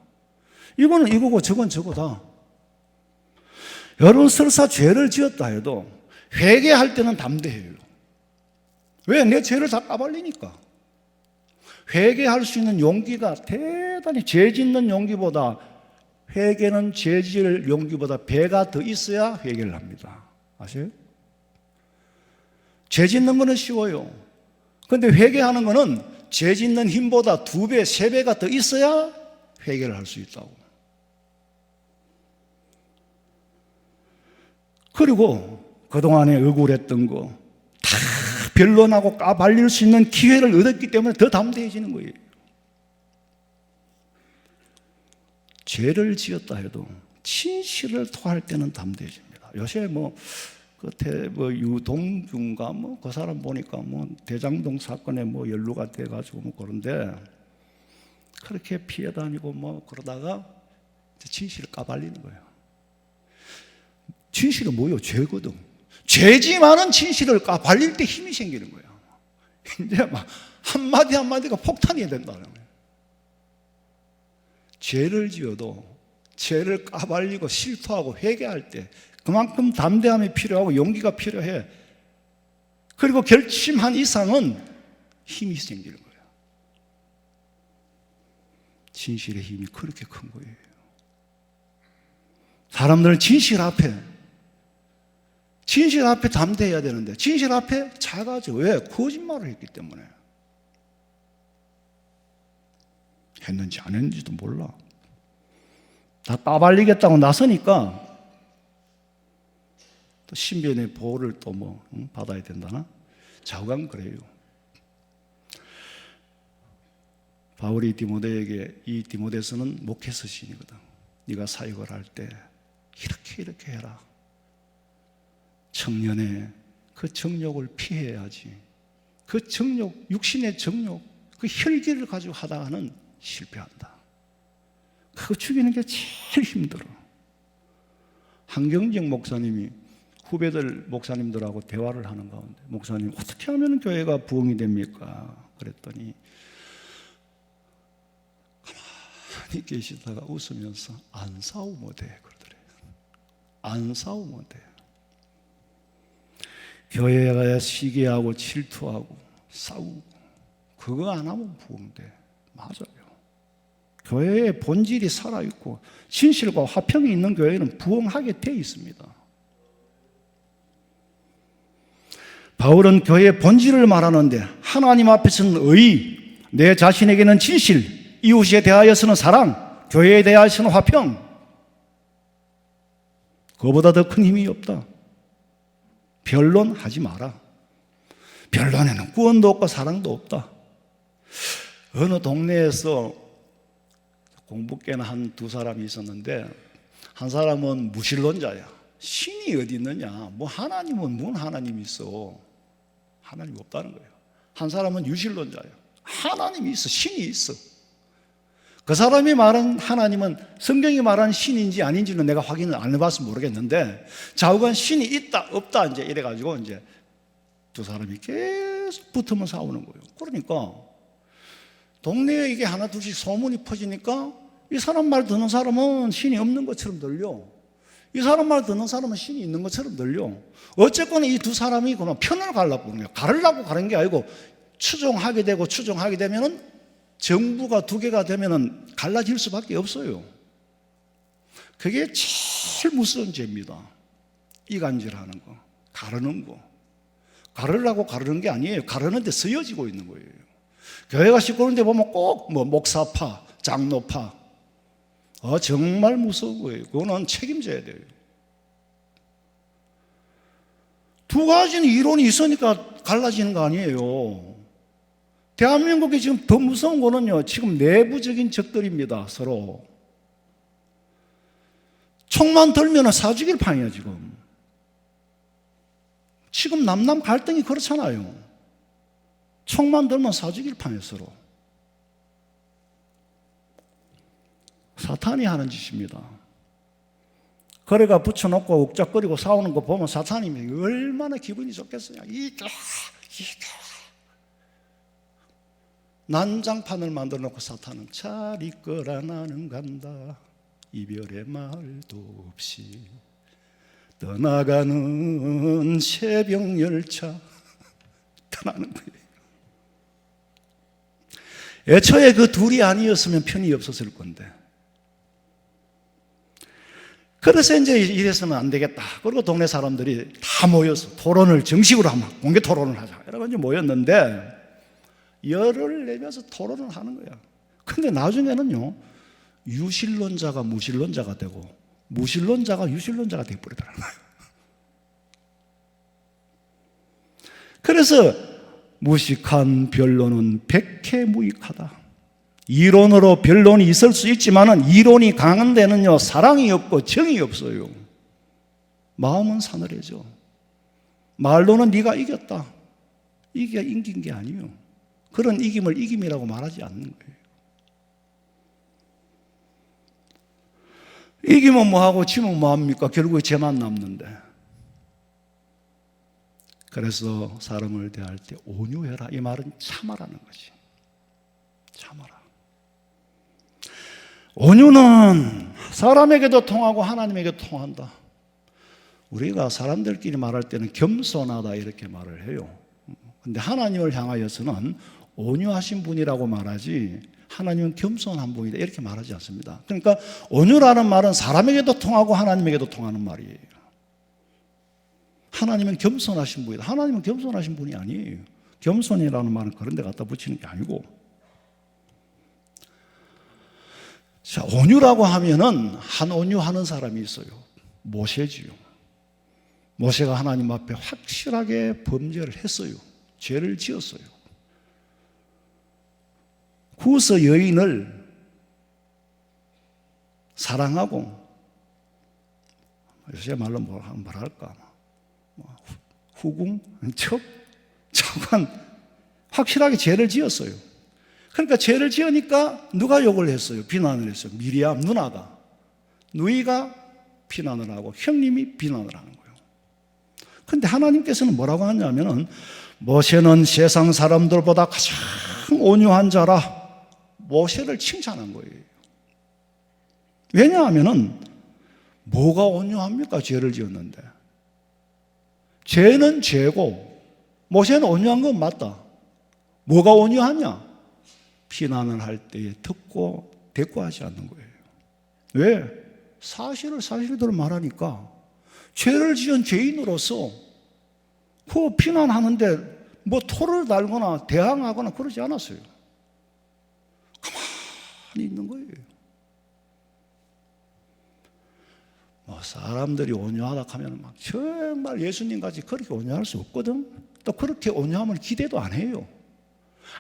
이거는 이거고 저건 저거다. 여러분 설사 죄를 지었다 해도 회개할 때는 담대해요. 왜? 내 죄를 다 까발리니까. 회개할 수 있는 용기가 대단히, 죄 짓는 용기보다, 회개는 죄 지을 용기보다 배가 더 있어야 회개를 합니다. 아세요? 죄 짓는 거는 쉬워요. 그런데 회개하는 거는 죄 짓는 힘보다 2배, 3배가 더 있어야 회개를 할 수 있다고. 그리고 그동안에 억울했던 거 다 변론하고 까발릴 수 있는 기회를 얻었기 때문에 더 담대해지는 거예요. 죄를 지었다 해도 진실을 토할 때는 담대해집니다. 요새 끝에 유동규인가 그 사람 보니까 대장동 사건에 연루가 돼가지고 그런데 그렇게 피해 다니고 그러다가 진실을 까발리는 거예요. 진실은 뭐예요? 죄거든. 죄지만은 진실을 까발릴 때 힘이 생기는 거예요. 이제 막 한마디 한마디가 폭탄이 된다는 거예요. 죄를 지어도 죄를 까발리고 실토하고 회개할 때 그만큼 담대함이 필요하고 용기가 필요해. 그리고 결심한 이상은 힘이 생기는 거예요. 진실의 힘이 그렇게 큰 거예요. 사람들은 진실 앞에 담대해야 되는데 진실 앞에 작아져. 왜? 거짓말을 했기 때문에. 했는지 안 했는지도 몰라. 다 까발리겠다고 나서니까 또 신변의 보호를 또 받아야 된다나? 좌우간 그래요. 바울이 디모데에게, 이 디모데서는 목회서신이거든. 네가 사역을 할 때 이렇게 해라. 청년의 그 정욕을 피해야지. 그 정욕, 육신의 정욕, 그 혈기를 가지고 하다가는 실패한다. 그거 죽이는 게 제일 힘들어. 한경정 목사님이 후배들 목사님들하고 대화를 하는 가운데, 목사님 어떻게 하면 교회가 부흥이 됩니까? 그랬더니 가만히 계시다가 웃으면서 안 싸우면 돼 그러더래요. 안 싸우면 돼. 교회가 시기하고 질투하고 싸우고 그거 안 하면 부흥돼. 맞아요. 교회의 본질이 살아있고 진실과 화평이 있는 교회는 부흥하게 돼 있습니다. 바울은 교회의 본질을 말하는데 하나님 앞에서는 의, 내 자신에게는 진실, 이웃에 대하여서는 사랑, 교회에 대하여서는 화평. 그거보다 더 큰 힘이 없다. 변론하지 마라. 변론에는 구원도 없고 사랑도 없다. 어느 동네에서 공부 깨는 한 2사람이 있었는데 한 사람은 무신론자야. 신이 어디 있느냐? 하나님은 뭔 하나님이 있어? 하나님이 없다는 거예요. 한 사람은 유신론자예요. 하나님이 있어, 신이 있어. 그 사람이 말한 하나님은 성경이 말한 신인지 아닌지는 내가 확인을 안 해봐서 모르겠는데 좌우간 신이 있다 없다 이제 이래가지고 이제 2사람이 계속 붙으면 싸우는 거예요. 그러니까 동네에 이게 하나 둘씩 소문이 퍼지니까 이 사람 말 듣는 사람은 신이 없는 것처럼 들려. 이 사람 말 듣는 사람은 신이 있는 것처럼 들려. 어쨌거나 이 2사람이 그냥 편을 가려고 그래요. 가르려고 가는 게 아니고 추종하게 되면은 정부가 2개가 되면은 갈라질 수밖에 없어요. 그게 제일 무서운 죄입니다. 이간질하는 거, 가르는 거. 가르려고 가르는 게 아니에요. 가르는데 쓰여지고 있는 거예요. 교회가 시끄러운데 보면 꼭 목사파, 장로파. 정말 무서운 거예요. 그거는 책임져야 돼요. 두 가지는 이론이 있으니까 갈라지는 거 아니에요. 대한민국이 지금 더 무서운 거는요, 지금 내부적인 적들입니다, 서로. 총만 들면 사죽일 판이에요, 지금. 지금 남남 갈등이 그렇잖아요. 총만 들면 사죽일 판이에요, 서로. 사탄이 하는 짓입니다. 거래가 붙여놓고 옥작거리고 싸우는 거 보면 사탄이 얼마나 기분이 좋겠어요. 난장판을 만들어 놓고 사탄은 잘 있거라 나는 간다 이별의 말도 없이 떠나가는 새벽 열차 떠나는 거예요. 애초에 그 둘이 아니었으면 편이 없었을 건데, 그래서 이제 이랬으면 안 되겠다. 그리고 동네 사람들이 다 모여서 토론을 정식으로 한번 공개 토론을 하자. 이러고 이제 모였는데 열을 내면서 토론을 하는 거야. 근데 나중에는요, 유실론자가 무실론자가 되고 무실론자가 유실론자가 되어버리더라고요. 그래서 무식한 변론은 백해무익하다. 이론으로 변론이 있을 수 있지만은 이론이 강한 데는요, 사랑이 없고 정이 없어요. 마음은 사늘해져. 말로는 네가 이겼다. 이게 이긴 게 아니에요. 그런 이김을 이김이라고 말하지 않는 거예요. 이기면 뭐하고 지면 뭐합니까? 결국에 죄만 남는데. 그래서 사람을 대할 때 온유해라. 이 말은 참아라는 거지. 참아라. 온유는 사람에게도 통하고 하나님에게도 통한다. 우리가 사람들끼리 말할 때는 겸손하다 이렇게 말을 해요. 근데 하나님을 향하여서는 온유하신 분이라고 말하지 하나님은 겸손한 분이다 이렇게 말하지 않습니다. 그러니까 온유라는 말은 사람에게도 통하고 하나님에게도 통하는 말이에요. 하나님은 겸손하신 분이다. 하나님은 겸손하신 분이 아니에요. 겸손이라는 말은 그런 데 갖다 붙이는 게 아니고, 자, 온유라고 하면은 한 온유하는 사람이 있어요. 모세지요. 모세가 하나님 앞에 확실하게 범죄를 했어요. 죄를 지었어요. 구서 여인을 사랑하고, 요새 말로 뭐랄까, 후궁, 척한 확실하게 죄를 지었어요. 그러니까 죄를 지으니까 누가 욕을 했어요? 비난을 했어요. 미리암 누나가, 누이가 비난을 하고 형님이 비난을 하는 거예요. 그런데 하나님께서는 뭐라고 하냐면은 모세는 세상 사람들보다 가장 온유한 자라 모세를 칭찬한 거예요. 왜냐하면은 뭐가 온유합니까? 죄를 지었는데. 죄는 죄고 모세는 온유한 건 맞다. 뭐가 온유하냐? 비난을 할 때에 듣고 대꾸하지 않는 거예요. 왜? 사실을 사실대로 말하니까 죄를 지은 죄인으로서 그 비난하는데 뭐 토를 달거나 대항하거나 그러지 않았어요. 가만히 있는 거예요. 뭐 사람들이 온유하다 하면 막 정말 예수님같이 그렇게 온유할 수 없거든. 또 그렇게 온유함을 기대도 안 해요.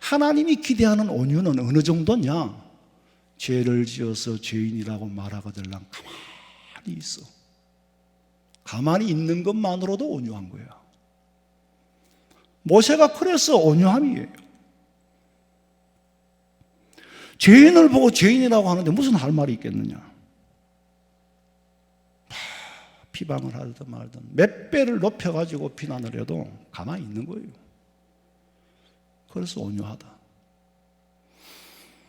하나님이 기대하는 온유는 어느 정도냐? 죄를 지어서 죄인이라고 말하거들랑 가만히 있어. 가만히 있는 것만으로도 온유한 거야. 모세가 그래서 온유함이에요. 죄인을 보고 죄인이라고 하는데 무슨 할 말이 있겠느냐? 비방을 하든 말든 몇 배를 높여가지고 비난을 해도 가만히 있는 거예요. 그래서 온유하다.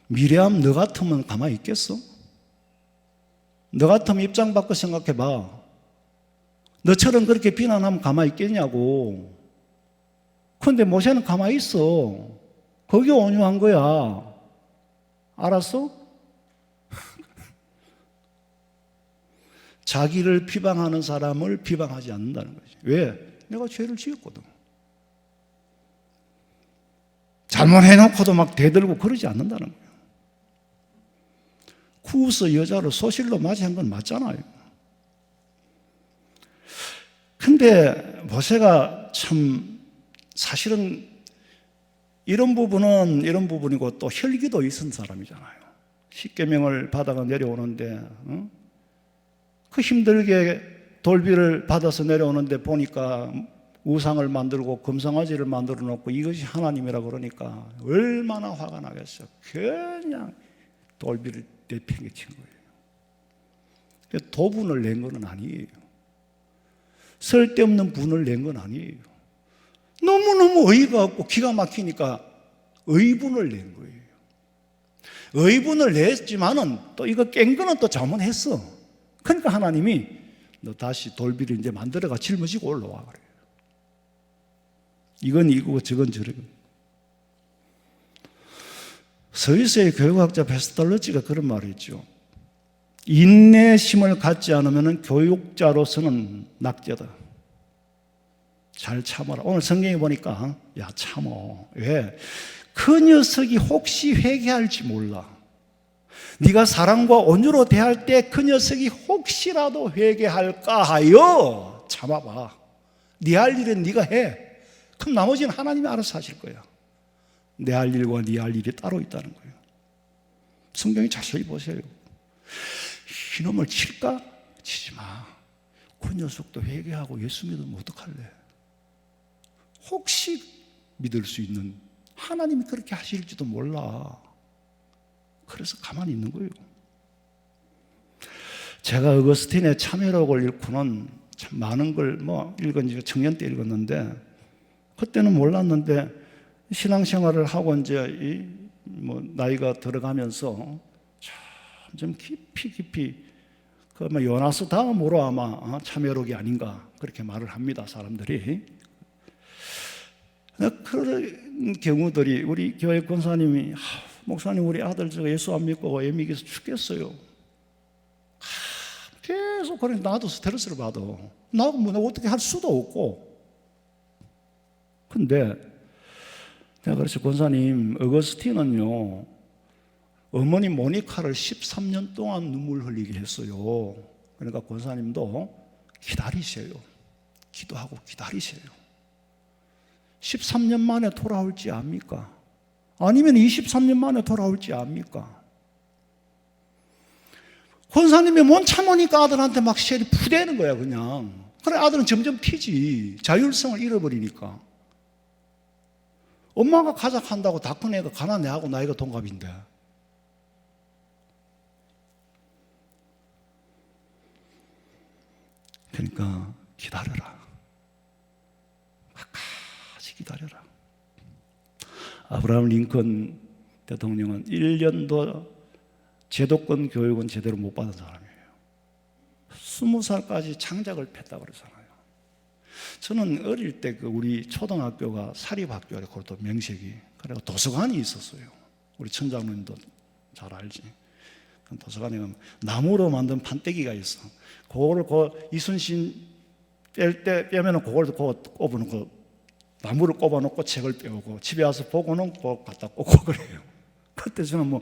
미리암 너 같으면 가만히 있겠어? 너 같으면 입장 바꿔 생각해봐. 너처럼 그렇게 비난하면 가만히 있겠냐고. 그런데 모세는 가만히 있어. 거기 온유한 거야. 알았어? 자기를 비방하는 사람을 비방하지 않는다는 거지. 왜? 내가 죄를 지었거든. 잘못해놓고도 막 대들고 그러지 않는다는 거예요. 구우서 여자를 소실로 맞이한 건 맞잖아요. 근데 모세가 참 사실은 이런 부분이고 또 혈기도 있은 사람이잖아요. 십계명을 받아가 내려오는데 그 힘들게 돌비를 받아서 내려오는데 보니까 우상을 만들고 금송아지를 만들어 놓고 이것이 하나님이라 그러니까 얼마나 화가 나겠어요. 그냥 돌비를 내팽개친 거예요. 도분을 낸 건 아니에요. 쓸데없는 분을 낸 건 아니에요. 너무너무 어이가 없고 기가 막히니까 의분을 낸 거예요. 의분을 냈지만은 또 이거 깬 거는 또 잘못했어. 그러니까 하나님이 너 다시 돌비를 이제 만들어가 짊어지고 올라와 그래요. 이건 이거고 저건 저러고. 스위스의 교육학자 베스탈러치가 그런 말을 했죠. 인내심을 갖지 않으면 교육자로서는 낙제다. 잘 참아라. 오늘 성경에 보니까 야 참어. 왜? 그 녀석이 혹시 회개할지 몰라. 네가 사랑과 온유로 대할 때 그 녀석이 혹시라도 회개할까 하여 참아봐. 네 할 일은 네가 해. 그럼 나머지는 하나님이 알아서 하실 거야. 내 할 일과 네 할 일이 따로 있다는 거예요. 성경이 자세히 보세요. 이놈을 칠까? 치지 마. 그 녀석도 회개하고 예수 믿으면 어떡할래? 혹시 믿을 수 있는 하나님이 그렇게 하실지도 몰라. 그래서 가만히 있는 거예요. 제가 어거스틴의 참회록을 읽고는 참 많은 걸 읽었는지 청년 때 읽었는데 그때는 몰랐는데 신앙생활을 하고 이제 나이가 들어가면서 좀 깊이 그 요나스 다음으로 아마 참회록이 아닌가 그렇게 말을 합니다. 사람들이. 그런 경우들이 우리 교회 권사님이 목사님 우리 아들 저거 예수 안 믿고 애미기에서 죽겠어요. 계속 그래 나도 스트레스를 받아. 나도 뭐 어떻게 할 수도 없고. 근데 내가 그래서 권사님 어거스틴은요 어머니 모니카를 13년 동안 눈물 흘리게 했어요. 그러니까 권사님도 기다리세요. 기도하고 기다리세요. 13년 만에 돌아올지 압니까? 아니면 23년 만에 돌아올지 압니까? 권사님이 못 참으니까 아들한테 막 셀이 푸대는 거야 그냥. 그래 아들은 점점 튀지. 자율성을 잃어버리니까. 엄마가 가작한다고 다 큰 애가 가난해하고 나이가 동갑인데. 그러니까 기다려라. 끝까지 기다려라. 아브라함 링컨 대통령은 1년도 제도권 교육은 제대로 못 받은 사람이에요. 20살까지 창작을 폈다고 그러잖아요. 저는 어릴 때 우리 초등학교가 사립학교라 그것도 명색이 그래서 도서관이 있었어요. 우리 천장님도 잘 알지. 도서관에 가면 나무로 만든 판때기가 있어. 그거를 이순신 빼면은 그걸 꼽아놓고 나무를 꼽아놓고 책을 빼오고 집에 와서 보고는 그거 갖다 꽂고 그래요. 그때 저는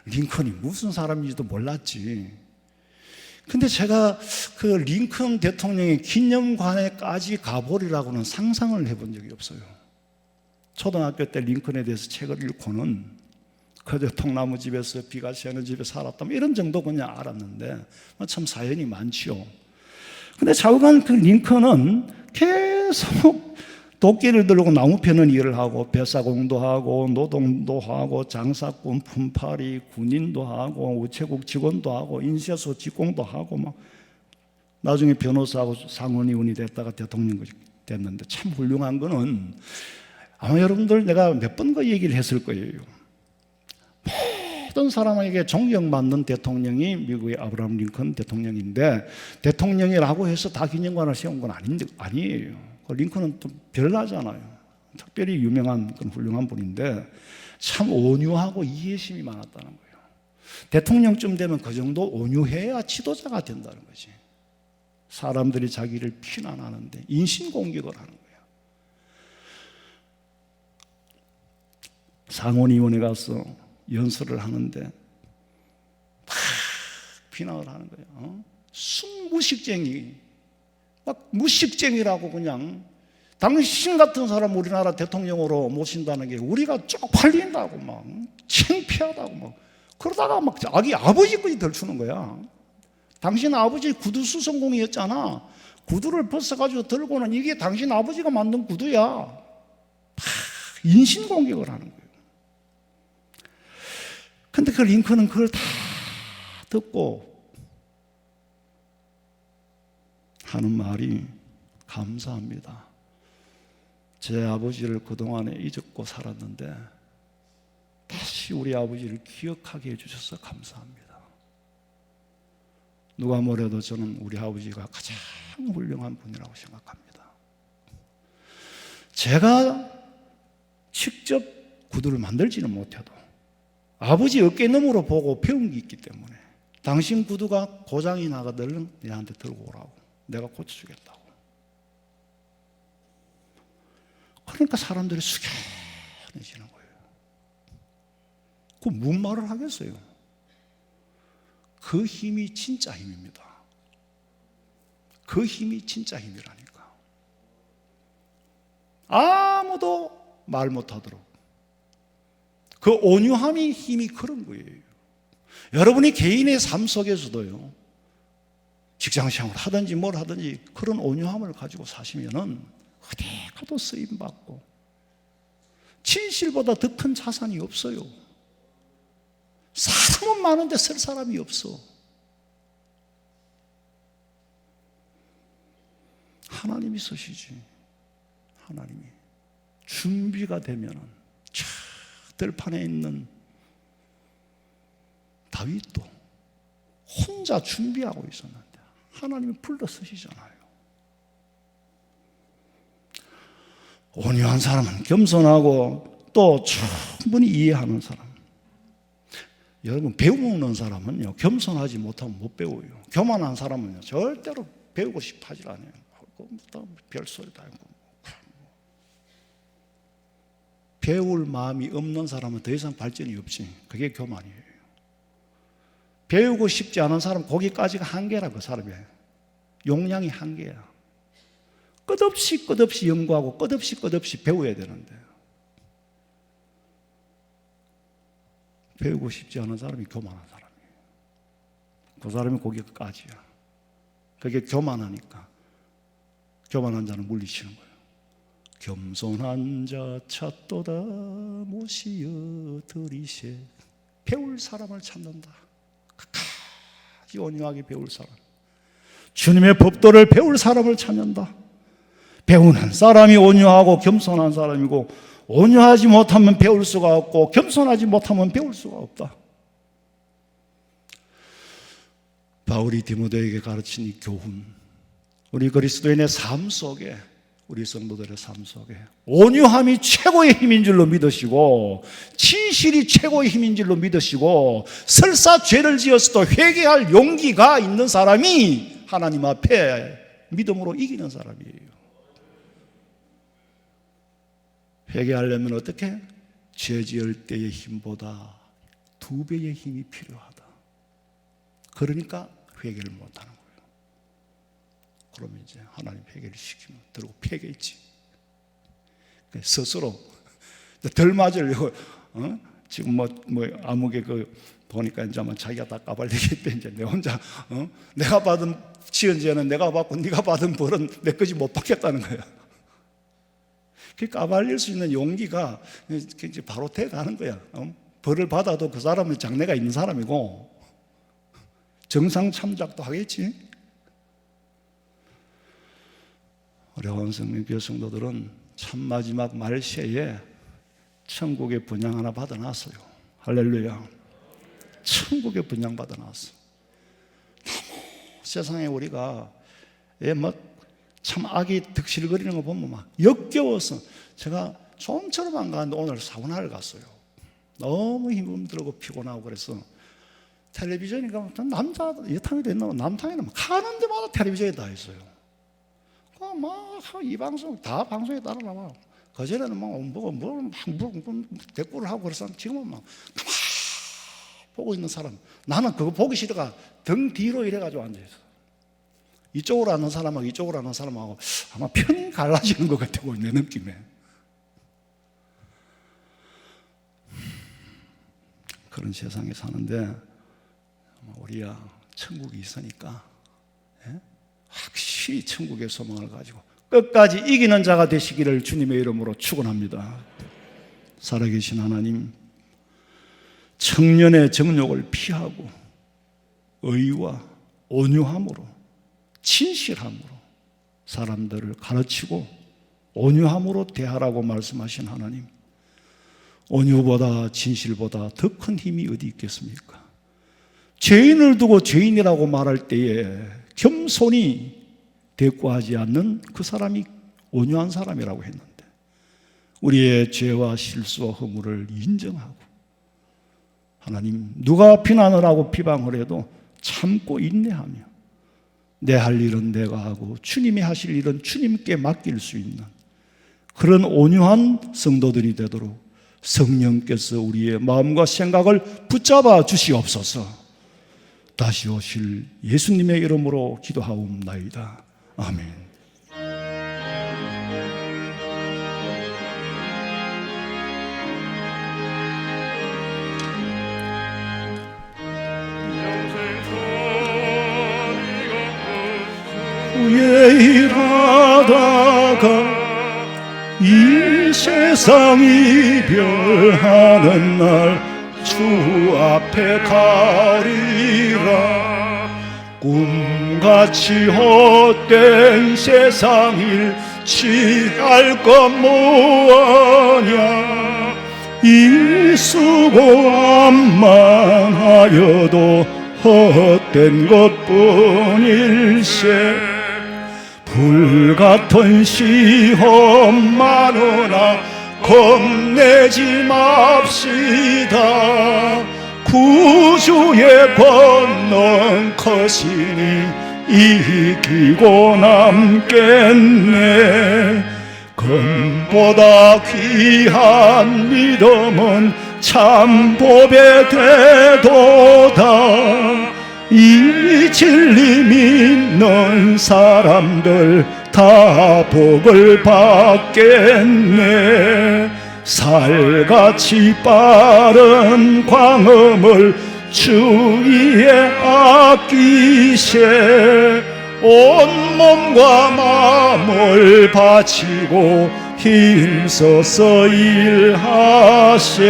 링컨이 무슨 사람인지도 몰랐지. 근데 제가 그 링컨 대통령의 기념관에까지 가보리라고는 상상을 해본 적이 없어요. 초등학교 때 링컨에 대해서 책을 읽고는 그저 통나무 집에서 비가 새는 집에 살았다 이런 정도 그냥 알았는데 참 사연이 많지요. 근데 좌우간 그 링컨은 계속 도끼를 들고 나무 패는 일을 하고 배사공도 하고 노동도 하고 장사꾼 품팔이 군인도 하고 우체국 직원도 하고 인쇄소 직공도 하고 나중에 변호사하고 상원의원이 됐다가 대통령 됐는데 참 훌륭한 거는 아마 여러분들 내가 몇 번 그 얘기를 했을 거예요. 모든 사람에게 존경받는 대통령이 미국의 아브라함 링컨 대통령인데 대통령이라고 해서 다 기념관을 세운 건 아니에요. 링컨은 또 별나잖아요. 특별히 유명한 그런 훌륭한 분인데 참 온유하고 이해심이 많았다는 거예요. 대통령쯤 되면 그 정도 온유해야 지도자가 된다는 거지. 사람들이 자기를 비난하는데 인신공격을 하는 거예요. 상원의원에 가서 연설을 하는데 막 비난을 하는 거예요. 승부식쟁이 막 무식쟁이라고 그냥 당신 같은 사람 우리나라 대통령으로 모신다는 게 우리가 쪽팔린다고 막 창피하다고 막 그러다가 막 자기 아버지까지 덜추는 거야. 당신 아버지 구두 수성공이었잖아. 구두를 벗어가지고 들고는 이게 당신 아버지가 만든 구두야. 인신공격을 하는 거예요. 근데 그 링컨은 그걸 다 듣고 하는 말이 감사합니다. 제 아버지를 그동안에 잊었고 살았는데 다시 우리 아버지를 기억하게 해주셔서 감사합니다. 누가 뭐래도 저는 우리 아버지가 가장 훌륭한 분이라고 생각합니다. 제가 직접 구두를 만들지는 못해도 아버지 어깨너머로 보고 배운 게 있기 때문에 당신 구두가 고장이 나거든 내한테 들고 오라고 내가 고쳐주겠다고. 그러니까 사람들이 숙연해지는 거예요. 그 무슨 말을 하겠어요? 그 힘이 진짜 힘입니다. 그 힘이 진짜 힘이라니까. 아무도 말 못하도록 그 온유함이 힘이 그런 거예요. 여러분이 개인의 삶 속에서도요, 직장생활 하든지 뭘 하든지 그런 온유함을 가지고 사시면은 어디 가도 쓰임 받고 진실보다 더 큰 자산이 없어요. 사람은 많은데 쓸 사람이 없어. 하나님이 쓰시지. 하나님이 준비가 되면은 들판에 있는 다윗도 혼자 준비하고 있었는데 하나님이 불러 쓰시잖아요. 온유한 사람은 겸손하고 또 충분히 이해하는 사람. 여러분, 배우는 사람은요, 겸손하지 못하면 못 배워요. 교만한 사람은요, 절대로 배우고 싶어 하질 않아요. 별소리다. 배울 마음이 없는 사람은 더 이상 발전이 없지. 그게 교만이에요. 배우고 싶지 않은 사람, 거기까지가 한계라, 그 사람이. 용량이 한계야. 끝없이 연구하고 끝없이 배워야 되는데. 배우고 싶지 않은 사람이 교만한 사람이에요. 그 사람이 거기까지야. 그게 교만하니까. 교만한 자는 물리치는 거예요. 겸손한 자 찾도다 모시어 들이세. 배울 사람을 찾는다. 끝까지 온유하게 배울 사람. 주님의 법도를 배울 사람을 찾는다. 배우는 사람이 온유하고 겸손한 사람이고, 온유하지 못하면 배울 수가 없고 겸손하지 못하면 배울 수가 없다. 바울이 디모데에게 가르친 이 교훈, 우리 그리스도인의 삶 속에, 우리 성도들의 삶 속에 온유함이 최고의 힘인 줄로 믿으시고, 진실이 최고의 힘인 줄로 믿으시고, 설사 죄를 지었어도 회개할 용기가 있는 사람이 하나님 앞에 믿음으로 이기는 사람이에요. 회개하려면 어떻게? 죄 지을 때의 힘보다 2배의 힘이 필요하다. 그러니까 회개를 못하는 거예요. 그러면 이제 하나님 회개를 시키면 들고 패겠지. 스스로 덜 맞으려고, 지금 뭐 아무개 보니까 이제 아마 자기가 다 까발리기 때문에 이제 내 혼자, 내가 받은 지은 죄는 내가 받고 네가 받은 벌은 내 거지 못 받겠다는 거야. 그 까발릴 수 있는 용기가 이제 바로 돼가는 거야. 벌을 받아도 그 사람은 장래가 있는 사람이고 정상 참작도 하겠지. 우리 황성민 성도들은 참 마지막 말세에 천국의 분양 하나 받아놨어요. 할렐루야. 천국의 분양 받아놨어. 너무 세상에 우리가 참 악이 득실거리는 거 보면 막 역겨워서, 제가 좀처럼 안 가는데 오늘 사우나를 갔어요. 너무 힘들고 피곤하고 그래서 텔레비전이 가면 남자 여탕이 됐나 남탕이나 가는 데마다 텔레비전이 다 있어요. 막 이 방송 다 방송에 따라 나와. 그전에는 막 대꾸를 하고 그래서 지금은 막 가만 보고 있는 사람, 나는 그거 보기 싫어가 등 뒤로 이래가지고 앉아있어. 이쪽으로 하는 사람하고 이쪽으로 하는 사람하고 아마 편이 갈라지는 것 같아요, 내 느낌에. 그런 세상에 사는데 우리야 천국이 있으니까 확실히 천국의 소망을 가지고 끝까지 이기는 자가 되시기를 주님의 이름으로 축원합니다. 살아계신 하나님, 청년의 정욕을 피하고 의와 온유함으로 진실함으로 사람들을 가르치고 온유함으로 대하라고 말씀하신 하나님, 온유보다 진실보다 더 큰 힘이 어디 있겠습니까? 죄인을 두고 죄인이라고 말할 때에 겸손히 대꾸하지 않는 그 사람이 온유한 사람이라고 했는데, 우리의 죄와 실수와 허물을 인정하고 하나님, 누가 비난을 하고 비방을 해도 참고 인내하며 내 할 일은 내가 하고 주님이 하실 일은 주님께 맡길 수 있는 그런 온유한 성도들이 되도록 성령께서 우리의 마음과 생각을 붙잡아 주시옵소서. 다시 오실 예수님의 이름으로 기도하옵나이다. 아멘. 후에 일하다가 이 세상 이별하는 날 주 앞에 가리라. 꿈같이 헛된 세상 일 취할 것 뭐하냐. 이 수고함만 하여도 헛된 것뿐일세. 불같은 시험 많으나 겁내지 맙시다. 구주의 권능 커시니 이기고 남겠네. 금보다 귀한 믿음은 참 법에 되도다. 이 진리 믿는 사람들 다 복을 받겠네. 살같이 빠른 광음을 주위에 아끼세. 온몸과 마음을 바치고 힘써서 일하세.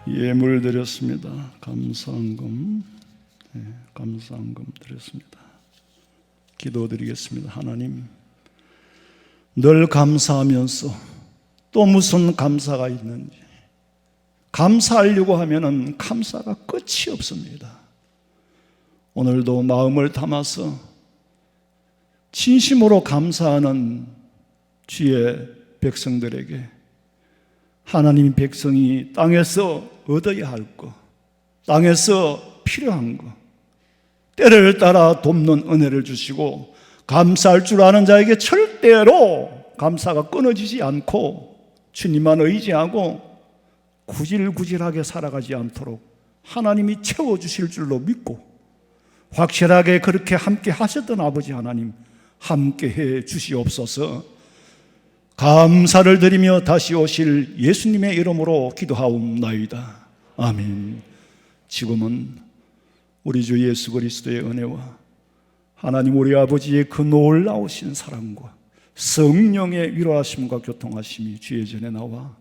예물 드렸습니다. 감사한금, 감사한금 드렸습니다. 기도드리겠습니다. 하나님, 늘 감사하면서 또 무슨 감사가 있는지 감사하려고 하면은 감사가 끝이 없습니다. 오늘도 마음을 담아서 진심으로 감사하는 주의 백성들에게 하나님 백성이 땅에서 얻어야 할 것, 땅에서 필요한 것, 때를 따라 돕는 은혜를 주시고 감사할 줄 아는 자에게 절대로 감사가 끊어지지 않고 주님만 의지하고 구질구질하게 살아가지 않도록 하나님이 채워주실 줄로 믿고 확실하게 그렇게 함께 하셨던 아버지 하나님 함께 해 주시옵소서. 감사를 드리며 다시 오실 예수님의 이름으로 기도하옵나이다. 아멘. 지금은 우리 주 예수 그리스도의 은혜와 하나님 우리 아버지의 그 놀라우신 사랑과 성령의 위로하심과 교통하심이 주의 전에 나와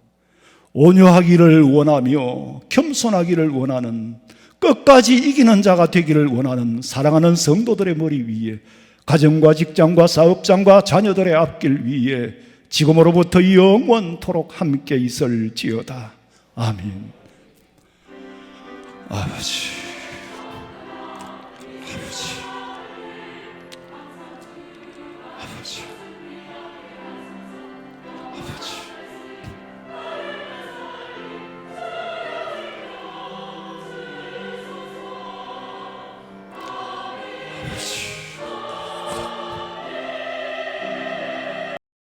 온유하기를 원하며 겸손하기를 원하는 끝까지 이기는 자가 되기를 원하는 사랑하는 성도들의 머리 위에 가정과 직장과 사업장과 자녀들의 앞길 위에 지금으로부터 영원토록 함께 있을지어다. 아멘. 아버지, 아버지, 아버지, 아버지.